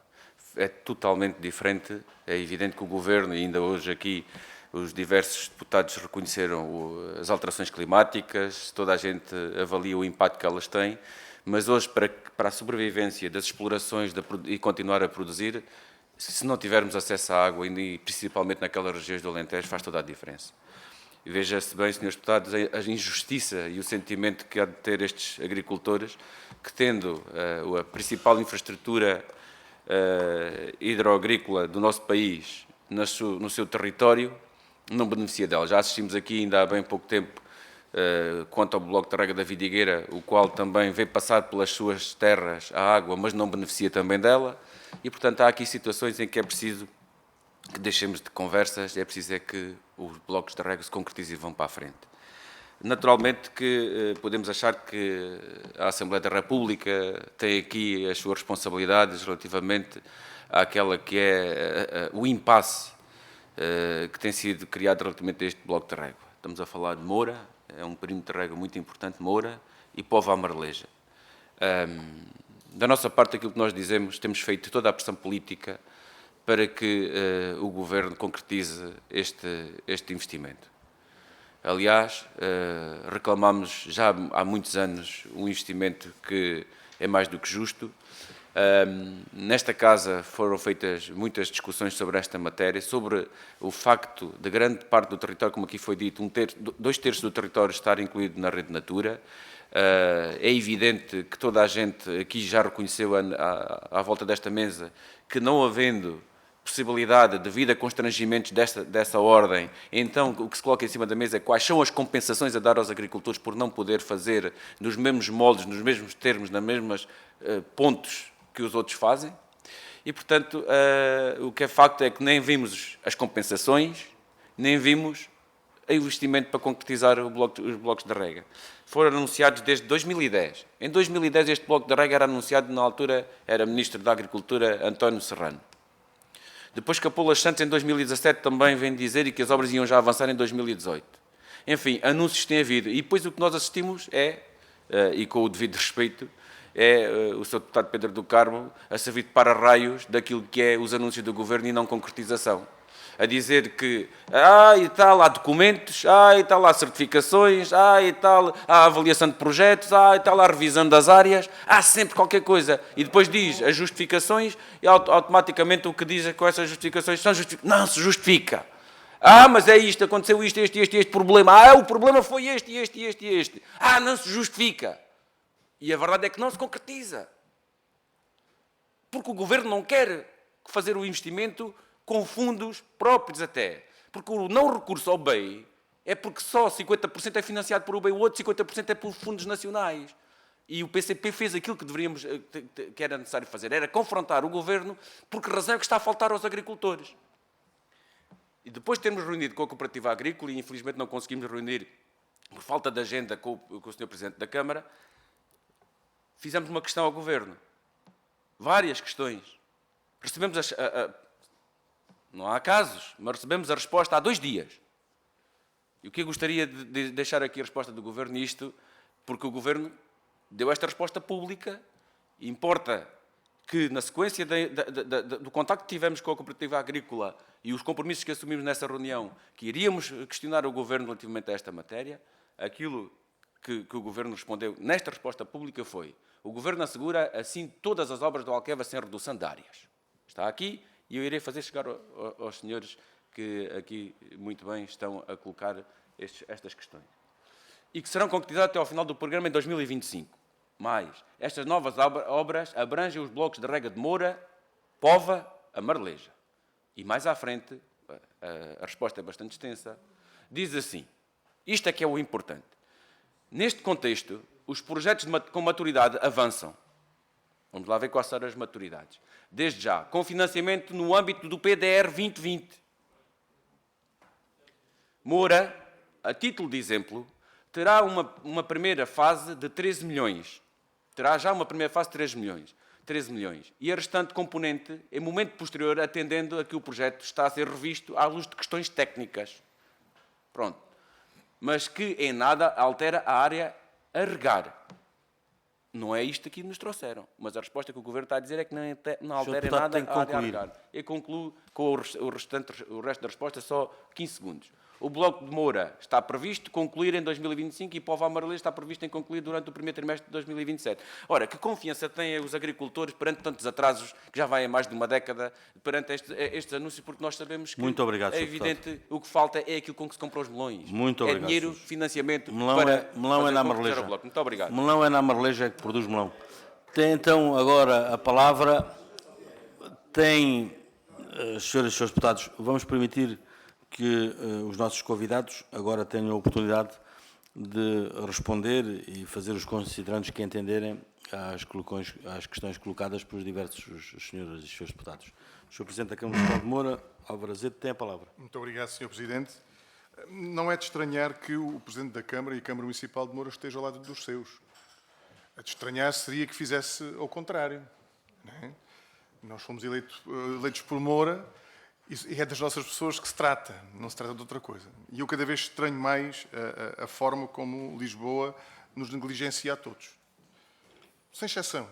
É totalmente diferente. É evidente que o Governo, e ainda hoje aqui os diversos deputados reconheceram as alterações climáticas, toda a gente avalia o impacto que elas têm, mas hoje, para a sobrevivência das explorações e continuar a produzir, se não tivermos acesso à água, e principalmente naquelas regiões do Alentejo, faz toda a diferença. E veja-se bem, Srs. Deputados, a injustiça e o sentimento que há de ter estes agricultores, que tendo a principal infraestrutura hidroagrícola do nosso país no seu território, não beneficia dela. Já assistimos aqui, ainda há bem pouco tempo, quanto ao bloco de rega da Vidigueira, o qual também veio passar pelas suas terras a água, mas não beneficia também dela. E, portanto, há aqui situações em que é preciso que deixemos de conversas, é preciso que os blocos de rega se concretizem e vão para a frente. Naturalmente que podemos achar que a Assembleia da República tem aqui as suas responsabilidades relativamente àquela que é o impasse que tem sido criado relativamente a este bloco de rega. Estamos a falar de Moura, é um perímetro de rega muito importante, Moura e Póvoa Amareleja. Da nossa parte, aquilo que nós dizemos, temos feito toda a pressão política para que o Governo concretize este investimento. Aliás, reclamamos já há muitos anos um investimento que é mais do que justo. Nesta casa foram feitas muitas discussões sobre esta matéria, sobre o facto de grande parte do território, como aqui foi dito, 2/3 do território estar incluído na rede Natura. É evidente que toda a gente aqui já reconheceu à volta desta mesa que, não havendo possibilidade, devido a constrangimentos dessa ordem, então o que se coloca em cima da mesa é quais são as compensações a dar aos agricultores por não poder fazer nos mesmos moldes, nos mesmos termos, nos mesmos pontos que os outros fazem. E, portanto, o que é facto é que nem vimos as compensações, nem vimos o investimento para concretizar os blocos de rega. Foram anunciados desde 2010. Em 2010 este bloco de rega era anunciado, na altura era Ministro da Agricultura António Serrano. Depois Capolas Santos, em 2017, também vem dizer que as obras iam já avançar em 2018. Enfim, anúncios têm havido. E depois o que nós assistimos é, e com o devido respeito, é o Sr. Deputado Pedro do Carmo a servir de para-raios daquilo que é os anúncios do Governo e não concretização. A dizer que, e tal, há documentos, e tal, há certificações, e tal, há avaliação de projetos, e tal, há revisão das áreas, há sempre qualquer coisa. E depois diz as justificações e automaticamente o que diz com essas justificações não se justifica. Mas é isto, aconteceu isto, este problema. O problema foi este. Não se justifica. E a verdade é que não se concretiza. Porque o Governo não quer fazer o investimento com fundos próprios até. Porque o não recurso ao BEI é porque só 50% é financiado por o BEI, o outro 50% é por fundos nacionais. E o PCP fez aquilo que era necessário fazer, era confrontar o Governo, por que razão é que está a faltar aos agricultores. E depois de termos reunido com a Cooperativa Agrícola, e infelizmente não conseguimos reunir por falta de agenda com o Sr. Presidente da Câmara, fizemos uma questão ao Governo. Várias questões. Recebemos não há casos, mas recebemos a resposta há 2 dias. E o que eu gostaria de deixar aqui a resposta do Governo nisto, porque o Governo deu esta resposta pública, importa que, na sequência do contacto que tivemos com a Cooperativa Agrícola e os compromissos que assumimos nessa reunião, que iríamos questionar o Governo relativamente a esta matéria, aquilo que o Governo respondeu nesta resposta pública foi: o Governo assegura, assim, todas as obras do Alqueva sem redução de áreas. Está aqui e eu irei fazer chegar aos senhores que aqui muito bem estão a colocar estas questões. E que serão concretizadas até ao final do programa em 2025. Mais, estas novas obras abrangem os blocos de rega de Moura, Pova, a Marleja. E mais à frente, a resposta é bastante extensa, diz assim, isto é que é o importante. Neste contexto, os projetos com maturidade avançam. Vamos lá ver quais são as maturidades. Desde já, com financiamento no âmbito do PDR 2020. Moura, a título de exemplo, terá uma primeira fase de 13 milhões. Terá já uma primeira fase de 13 milhões. E a restante componente, em momento posterior, atendendo a que o projeto está a ser revisto à luz de questões técnicas. Pronto. Mas que em nada altera a área a regar. Não é isto que nos trouxeram. Mas a resposta que o Governo está a dizer é que não altera em nada a área a regar. Eu concluo com o resto da resposta, só 15 segundos. O Bloco de Moura está previsto concluir em 2025 e Póvoa Marleja está previsto em concluir durante o primeiro trimestre de 2027. Ora, que confiança têm os agricultores perante tantos atrasos, que já vai em mais de uma década, perante estes anúncios, porque nós sabemos que Muito obrigado, é Sr. evidente o que falta é aquilo com que se compram os melões. Muito obrigado, é dinheiro, Sr. financiamento Melão para melão fazer na concretizar Marleja. o Bloco. Muito obrigado. Melão é na Marleja que produz melão. Tem então agora a palavra, senhoras e senhores deputados, vamos permitir que os nossos convidados agora tenham a oportunidade de responder e fazer os considerandos que entenderem às questões colocadas pelos diversos senhoras e senhores deputados. O Sr. Presidente da Câmara Municipal de Moura, Álvaro Azevedo, tem a palavra. Muito obrigado, Sr. Presidente. Não é de estranhar que o Presidente da Câmara e a Câmara Municipal de Moura esteja ao lado dos seus. A de estranhar seria que fizesse ao contrário. Não é? Nós fomos eleitos por Moura e é das nossas pessoas que se trata, não se trata de outra coisa. E eu cada vez estranho mais a forma como Lisboa nos negligencia a todos. Sem exceção.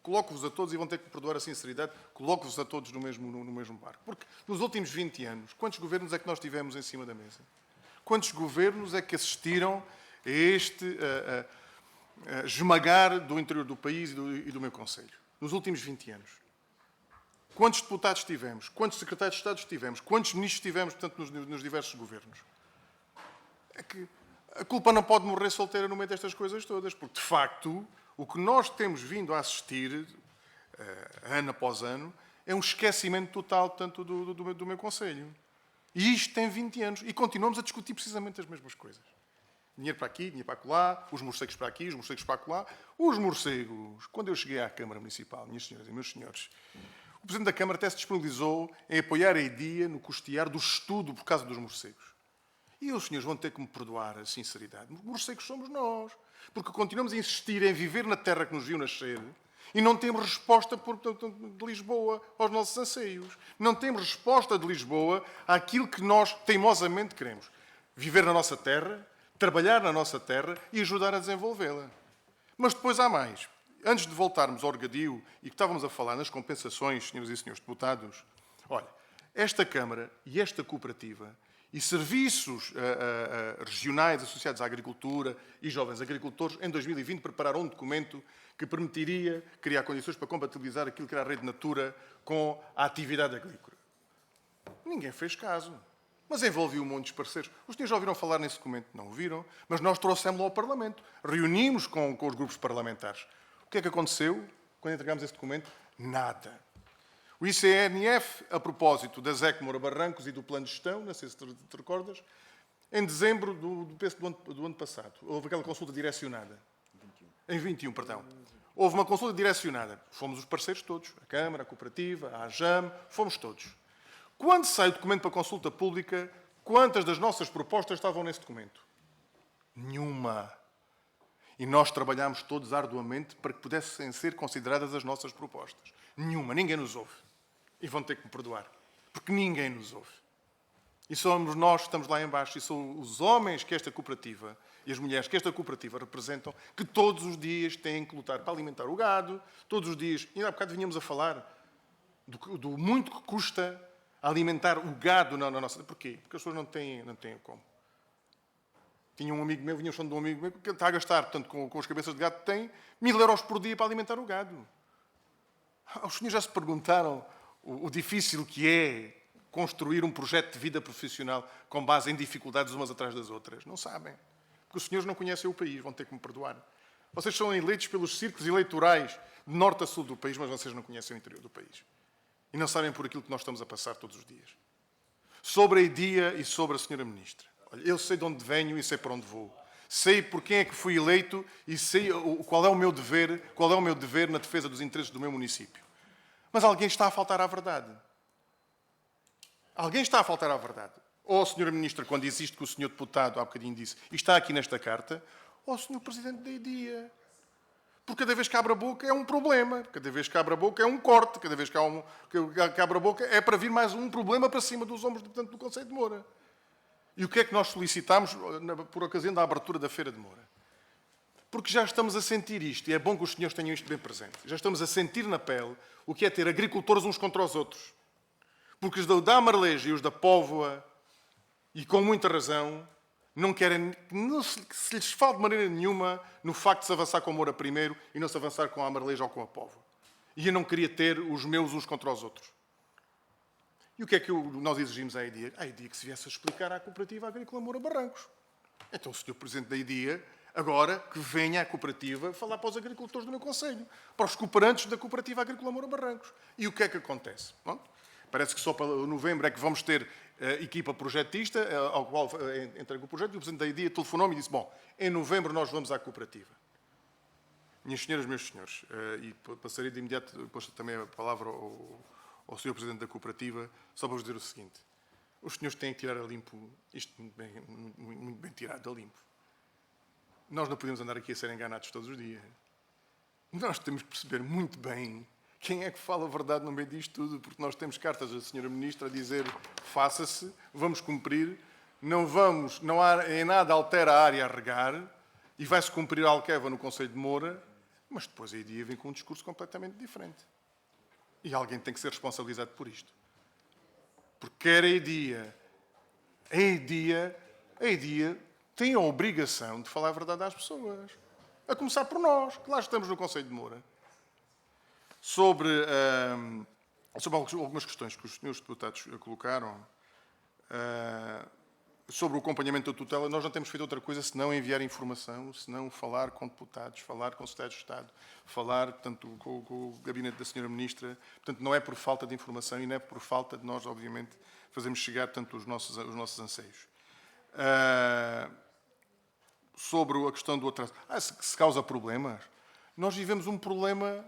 Coloco-vos a todos, e vão ter que me perdoar a sinceridade, coloco-vos a todos no mesmo barco. Porque nos últimos 20 anos, quantos governos é que nós tivemos em cima da mesa? Quantos governos é que assistiram a este esmagar do interior do país e do meu concelho? Nos últimos 20 anos. Quantos deputados tivemos? Quantos secretários de Estado tivemos? Quantos ministros tivemos, portanto, nos diversos governos? É que a culpa não pode morrer solteira no meio destas coisas todas, porque, de facto, o que nós temos vindo a assistir, ano após ano, é um esquecimento total, portanto, do meu concelho. E isto tem 20 anos. E continuamos a discutir precisamente as mesmas coisas. Dinheiro para aqui, dinheiro para acolá, os morcegos para aqui, os morcegos para acolá. Os morcegos, quando eu cheguei à Câmara Municipal, minhas senhoras e meus senhores, o Presidente da Câmara até se disponibilizou em apoiar a IDIA no custear do estudo por causa dos morcegos. E os senhores vão ter que me perdoar a sinceridade. Morcegos somos nós. Porque continuamos a insistir em viver na terra que nos viu nascer e não temos resposta de Lisboa aos nossos anseios. Não temos resposta de Lisboa àquilo que nós teimosamente queremos. Viver na nossa terra, trabalhar na nossa terra e ajudar a desenvolvê-la. Mas depois há mais. Antes de voltarmos ao regadio e que estávamos a falar nas compensações, senhoras e senhores deputados, olha, esta Câmara e esta cooperativa e serviços regionais associados à agricultura e jovens agricultores, em 2020 prepararam um documento que permitiria criar condições para compatibilizar aquilo que era a rede Natura com a atividade agrícola. Ninguém fez caso. Mas envolveu um monte de parceiros. Os senhores já ouviram falar nesse documento? Não ouviram? Mas nós trouxemos-lo ao Parlamento. Reunimos com os grupos parlamentares. O que é que aconteceu quando entregámos esse documento? Nada. O ICNF, a propósito da ZEC Moura Barrancos e do plano de gestão, não sei se te recordas, em dezembro do ano passado, houve aquela consulta direcionada. Em 21, perdão. Houve uma consulta direcionada. Fomos os parceiros todos, a Câmara, a Cooperativa, a AJAM, fomos todos. Quando sai o documento para consulta pública, quantas das nossas propostas estavam nesse documento? Nenhuma. E nós trabalhámos todos arduamente para que pudessem ser consideradas as nossas propostas. Nenhuma. Ninguém nos ouve. E vão ter que me perdoar. Porque ninguém nos ouve. E somos nós que estamos lá em baixo. E são os homens que esta cooperativa e as mulheres que esta cooperativa representam que todos os dias têm que lutar para alimentar o gado. Todos os dias. E há bocado vinhamos a falar do muito que custa alimentar o gado na nossa... Porquê? Porque as pessoas não têm como. Tinha um amigo meu, vinha o som de um amigo meu, que está a gastar, portanto, com as cabeças de gado, tem 1000 euros por dia para alimentar o gado. Os senhores já se perguntaram o difícil que é construir um projeto de vida profissional com base em dificuldades umas atrás das outras? Não sabem. Porque os senhores não conhecem o país, vão ter que me perdoar. Vocês são eleitos pelos círculos eleitorais de norte a sul do país, mas vocês não conhecem o interior do país. E não sabem por aquilo que nós estamos a passar todos os dias. Sobre a IDIA e sobre a senhora Ministra. Olha, eu sei de onde venho e sei para onde vou. Sei por quem é que fui eleito e sei qual é o meu dever na defesa dos interesses do meu município. Mas alguém está a faltar à verdade. Alguém está a faltar à verdade. Ou a senhora Ministra, quando diz isto que o senhor deputado há bocadinho disse, e está aqui nesta carta, ou o senhor Presidente da IDIA. Porque cada vez que abre a boca é um problema. Cada vez que abre a boca é um corte. Cada vez que abre a boca é para vir mais um problema para cima dos ombros do Conselho de Moura. E o que é que nós solicitámos por ocasião da abertura da Feira de Moura? Porque já estamos a sentir isto, e é bom que os senhores tenham isto bem presente. Já estamos a sentir na pele o que é ter agricultores uns contra os outros. Porque os da Amareleja e os da Póvoa, e com muita razão, não querem que se lhes fale de maneira nenhuma no facto de se avançar com a Moura primeiro e não se avançar com a Amareleja ou com a Póvoa. E eu não queria ter os meus uns contra os outros. E o que é que nós exigimos à IDIA? À IDIA que se viesse a explicar à Cooperativa Agrícola Moura Barrancos. Então o Sr. Presidente da IDIA, agora que venha à cooperativa falar para os agricultores do meu concelho, para os cooperantes da Cooperativa Agrícola Moura Barrancos. E o que é que acontece? Bom, parece que só para novembro é que vamos ter equipa projetista, ao qual entrega o projeto, e o Presidente da IDIA telefonou-me e disse, bom, em novembro nós vamos à cooperativa. Minhas senhoras, meus senhores, e passarei de imediato depois também a palavra ao Sr. Presidente da Cooperativa, só para vos dizer o seguinte. Os senhores têm que tirar a limpo, isto muito bem tirado a limpo. Nós não podemos andar aqui a ser enganados todos os dias. Nós temos que perceber muito bem quem é que fala a verdade no meio disto tudo, porque nós temos cartas da Sra. Ministra a dizer faça-se, vamos cumprir, não há em nada altera a área a regar, e vai-se cumprir a Alqueva no Conselho de Moura, mas depois a IDIA vem com um discurso completamente diferente. E alguém tem que ser responsabilizado por isto. Porque quer a IDIA tem a obrigação de falar a verdade às pessoas. A começar por nós, que lá estamos no Conselho de Moura. Sobre algumas questões que os senhores deputados colocaram, sobre o acompanhamento da tutela, nós não temos feito outra coisa senão enviar informação, senão falar com deputados, falar com secretários de Estado, falar, portanto, com o gabinete da Sra. Ministra. Portanto, não é por falta de informação e não é por falta de nós, obviamente, fazermos chegar, portanto, os nossos anseios. Sobre a questão do atraso. Se causa problemas. Nós vivemos um problema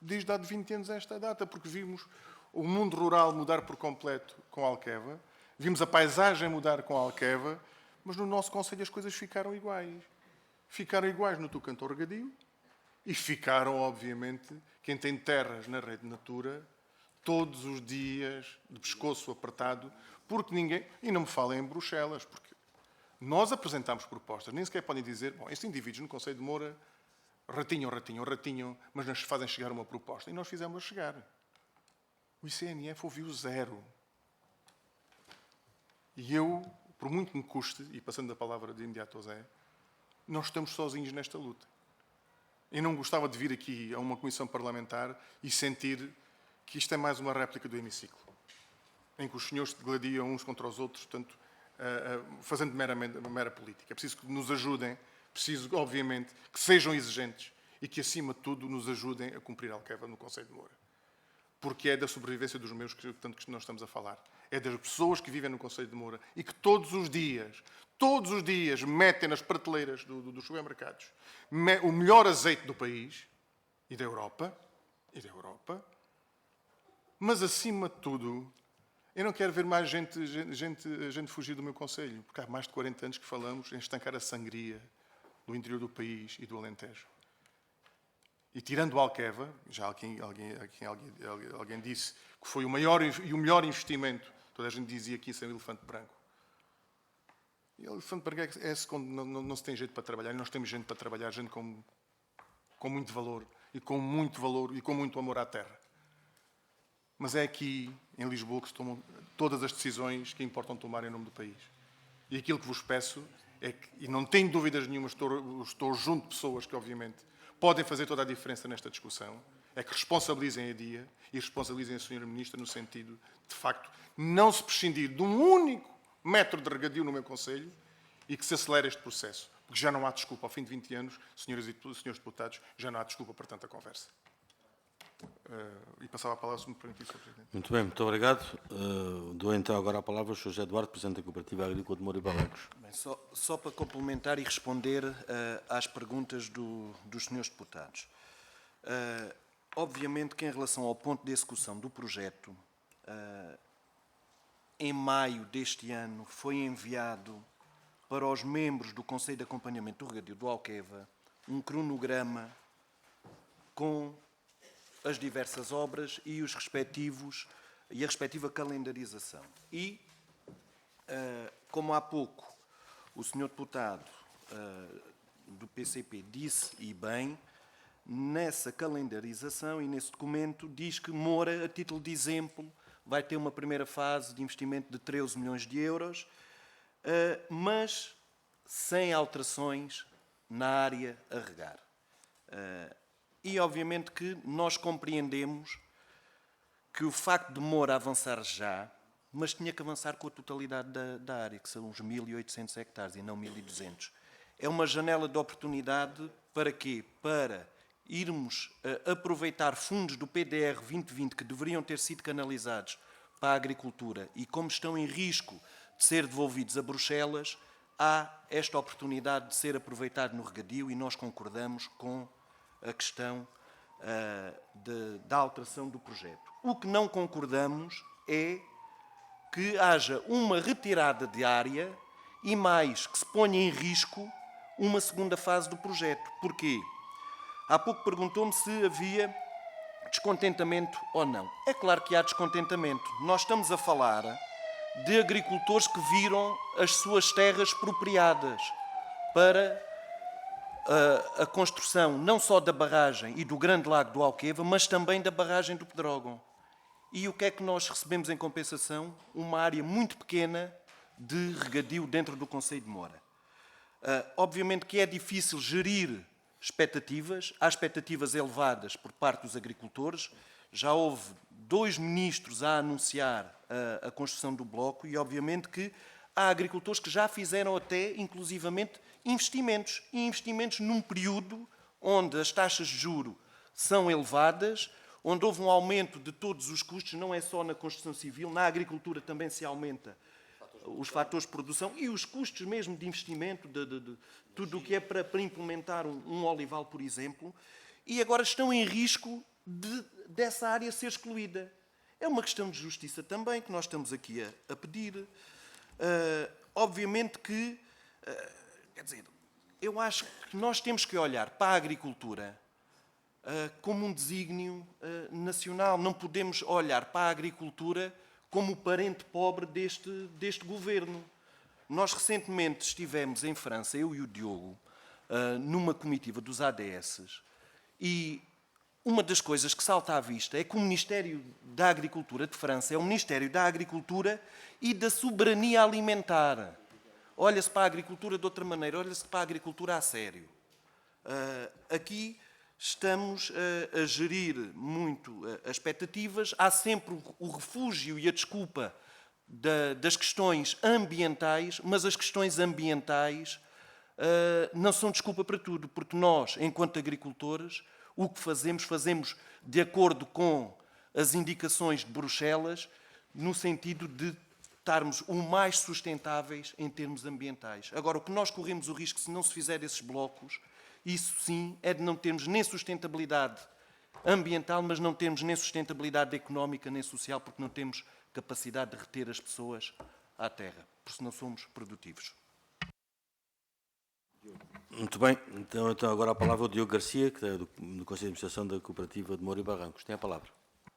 desde há 20 anos a esta data, porque vimos o mundo rural mudar por completo com a Alqueva, vimos a paisagem mudar com a Alqueva, mas no nosso concelho as coisas ficaram iguais. Ficaram iguais no tocante ao regadio e ficaram, obviamente, quem tem terras na rede Natura, todos os dias, de pescoço apertado, porque ninguém... E não me falem em Bruxelas, porque nós apresentámos propostas, nem sequer podem dizer, bom, estes indivíduos no Conselho de Moura ratinham, mas nos fazem chegar uma proposta. E nós fizemos chegar. O ICNF ouviu zero. E eu, por muito que me custe, e passando a palavra de imediato ao Zé, nós estamos sozinhos nesta luta. Eu não gostava de vir aqui a uma comissão parlamentar e sentir que isto é mais uma réplica do hemiciclo, em que os senhores se degladiam uns contra os outros, portanto, fazendo mera política. É preciso que nos ajudem, preciso, obviamente, que sejam exigentes e que, acima de tudo, nos ajudem a cumprir a Alqueva no Conselho de Moura. Porque é da sobrevivência dos meus que nós estamos a falar. É das pessoas que vivem no Conselho de Moura e que todos os dias metem nas prateleiras dos supermercados o melhor azeite do país e da Europa, mas, acima de tudo, Eu não quero ver mais gente fugir do meu concelho, porque há mais de 40 anos que falamos em estancar a sangria do interior do país e do Alentejo. E tirando o Alqueva, já alguém disse que foi o maior e o melhor investimento, toda a gente dizia que isso é o elefante branco. E o elefante branco é quando não se tem jeito para trabalhar, e nós temos gente para trabalhar, gente com muito valor e com muito amor à terra. Mas é aqui, em Lisboa, que se tomam todas as decisões que importam tomar em nome do país. E aquilo que vos peço é que, e não tenho dúvidas nenhuma, estou junto de pessoas que, obviamente, podem fazer toda a diferença nesta discussão, é que responsabilizem a DIA e responsabilizem a Sra. Ministra no sentido, de facto, não se prescindir de um único metro de regadio no meu concelho e que se acelere este processo. Porque já não há desculpa. Ao fim de 20 anos, senhoras e senhores deputados, já não há desculpa para tanta conversa. E passava a palavra, se me permitir, Sr. Presidente. Muito bem, muito obrigado. Dou então agora a palavra ao Sr. José Eduardo, Presidente da Cooperativa Agrícola de Moura e Barrancos. Bem, só para complementar e responder às perguntas dos senhores deputados. Obviamente que em relação ao ponto de execução do projeto, em maio deste ano foi enviado para os membros do Conselho de Acompanhamento do Regadio do Alqueva um cronograma com as diversas obras e a respectiva calendarização. E, como há pouco o senhor deputado do PCP disse, e bem, nessa calendarização e nesse documento diz que Moura, a título de exemplo, vai ter uma primeira fase de investimento de 13 milhões de euros, mas sem alterações na área a regar. E, obviamente, que nós compreendemos que o facto de Moura avançar já, mas tinha que avançar com a totalidade da área, que são uns 1.800 hectares e não 1.200. É uma janela de oportunidade para quê? Para irmos aproveitar fundos do PDR 2020 que deveriam ter sido canalizados para a agricultura e, como estão em risco de ser devolvidos a Bruxelas, há esta oportunidade de ser aproveitado no regadio e nós concordamos com a questão da alteração do projeto. O que não concordamos é que haja uma retirada de área e mais, que se ponha em risco uma segunda fase do projeto. Porquê? Há pouco perguntou-me se havia descontentamento ou não. É claro que há descontentamento. Nós estamos a falar de agricultores que viram as suas terras expropriadas para a construção não só da barragem e do Grande Lago do Alqueva, mas também da barragem do Pedrógão. E o que é que nós recebemos em compensação? Uma área muito pequena de regadio dentro do concelho de Moura. Obviamente que é difícil gerir expectativas. Há expectativas elevadas por parte dos agricultores. Já houve 2 ministros a anunciar a construção do bloco e, obviamente, que há agricultores que já fizeram até, inclusivamente, investimentos. E investimentos num período onde as taxas de juro são elevadas, onde houve um aumento de todos os custos, não é só na construção civil, na agricultura também se aumenta os fatores de produção e os custos mesmo de investimento, de tudo o que é para implementar um olival, por exemplo, e agora estão em risco dessa área ser excluída. É uma questão de justiça também que nós estamos aqui a pedir. Obviamente que, quer dizer, eu acho que nós temos que olhar para a agricultura como um desígnio nacional. Não podemos olhar para a agricultura como o parente pobre deste governo. Nós recentemente estivemos em França, eu e o Diogo, numa comitiva dos ADS, e uma das coisas que salta à vista é que o Ministério da Agricultura de França é o Ministério da Agricultura e da Soberania Alimentar. Olha-se para a agricultura de outra maneira, olha-se para a agricultura a sério. Aqui estamos a gerir muito as expectativas, há sempre o refúgio e a desculpa das questões ambientais, mas as questões ambientais não são desculpa para tudo, porque nós, enquanto agricultores, o que fazemos de acordo com as indicações de Bruxelas, no sentido de estarmos o mais sustentáveis em termos ambientais. Agora, o que nós corremos o risco, se não se fizer esses blocos, isso sim é de não termos nem sustentabilidade ambiental, mas não temos nem sustentabilidade económica nem social, porque não temos capacidade de reter as pessoas à terra, porque não somos produtivos. Muito bem. Então agora a palavra ao Diogo Garcia, que é do Conselho de Administração da Cooperativa de Moura e Barrancos. Tem a palavra.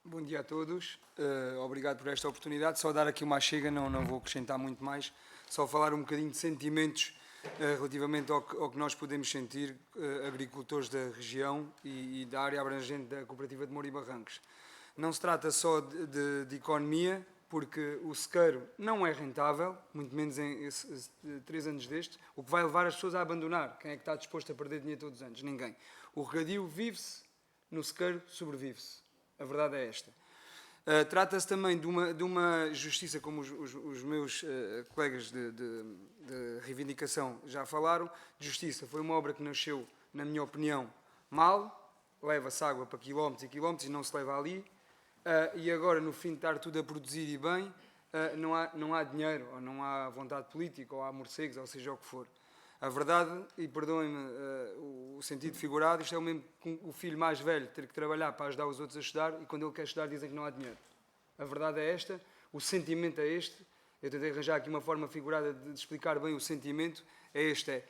Bom dia a todos. Obrigado por esta oportunidade. Só dar aqui uma chega, não vou acrescentar muito mais. Só falar um bocadinho de sentimentos relativamente ao que nós podemos sentir, agricultores da região e da área abrangente da Cooperativa de Moura e Barrancos. Não se trata só de economia, porque o sequeiro não é rentável, muito menos em 3 anos destes, o que vai levar as pessoas a abandonar. Quem é que está disposto a perder dinheiro todos os anos? Ninguém. O regadio vive-se, no sequeiro sobrevive-se. A verdade é esta. Trata-se também de uma justiça, como os meus colegas de reivindicação já falaram. Justiça foi uma obra que nasceu, na minha opinião, mal. Leva-se água para quilómetros e quilómetros e não se leva ali. E agora, no fim de estar tudo a produzir e bem, não há dinheiro, ou não há vontade política, ou há morcegos, ou seja o que for. A verdade, e perdoem-me o sentido figurado, isto é o mesmo que o filho mais velho ter que trabalhar para ajudar os outros a estudar, e quando ele quer estudar dizem que não há dinheiro. A verdade é esta, o sentimento é este. Eu tentei arranjar aqui uma forma figurada de explicar bem o sentimento. É este,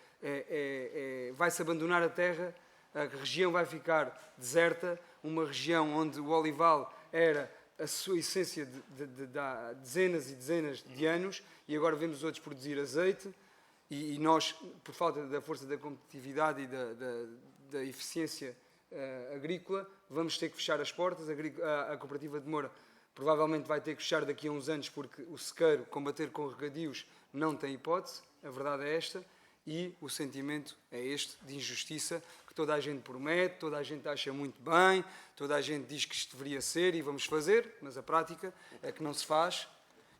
vai-se abandonar a terra, a região vai ficar deserta, uma região onde o olival era a sua essência de há dezenas e dezenas de anos, e agora vemos os outros produzir azeite, e nós, por falta da força da competitividade e da eficiência agrícola, vamos ter que fechar as portas. A Cooperativa de Moura provavelmente vai ter que fechar daqui a uns anos, porque o sequeiro, combater com regadios, não tem hipótese. A verdade é esta. E o sentimento é este, de injustiça, que toda a gente promete, toda a gente acha muito bem, toda a gente diz que isto deveria ser e vamos fazer, mas a prática é que não se faz,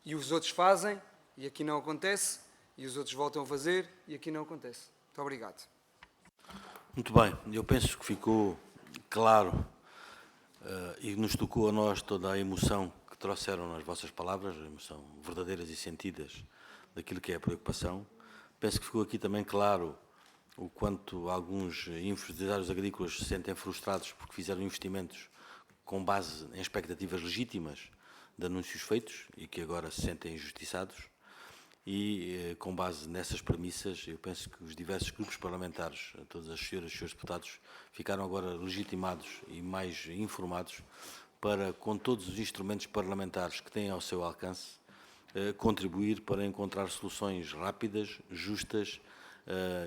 e os outros fazem, e aqui não acontece, e os outros voltam a fazer, e aqui não acontece. Muito obrigado. Muito bem. Eu penso que ficou claro e nos tocou a nós toda a emoção que trouxeram nas vossas palavras, emoção verdadeiras e sentidas daquilo que é a preocupação. Penso que ficou aqui também claro o quanto alguns empresários agrícolas se sentem frustrados porque fizeram investimentos com base em expectativas legítimas de anúncios feitos e que agora se sentem injustiçados. E, com base nessas premissas, eu penso que os diversos grupos parlamentares, todas as senhoras e os senhores deputados, ficaram agora legitimados e mais informados para, com todos os instrumentos parlamentares que têm ao seu alcance, contribuir para encontrar soluções rápidas, justas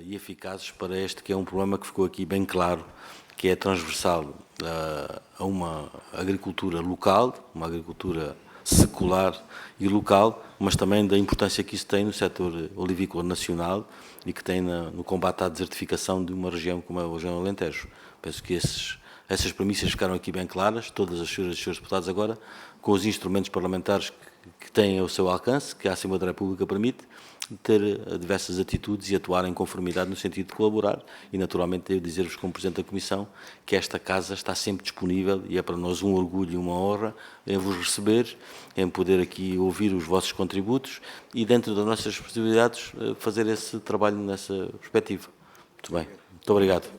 e eficazes para este que é um problema que ficou aqui bem claro, que é transversal a uma agricultura local, uma agricultura secular e local, mas também da importância que isso tem no setor olivícola nacional e que tem no combate à desertificação de uma região como é a região do Alentejo. Penso que essas premissas ficaram aqui bem claras, todas as senhoras e os senhores deputados agora, com os instrumentos parlamentares que têm ao seu alcance, que a Assembleia da República permite, ter diversas atitudes e atuar em conformidade no sentido de colaborar. E, naturalmente, eu dizer-vos como Presidente da Comissão que esta Casa está sempre disponível e é para nós um orgulho e uma honra em vos receber, em poder aqui ouvir os vossos contributos e, dentro das nossas possibilidades, fazer esse trabalho nessa perspectiva. Muito bem. Muito obrigado.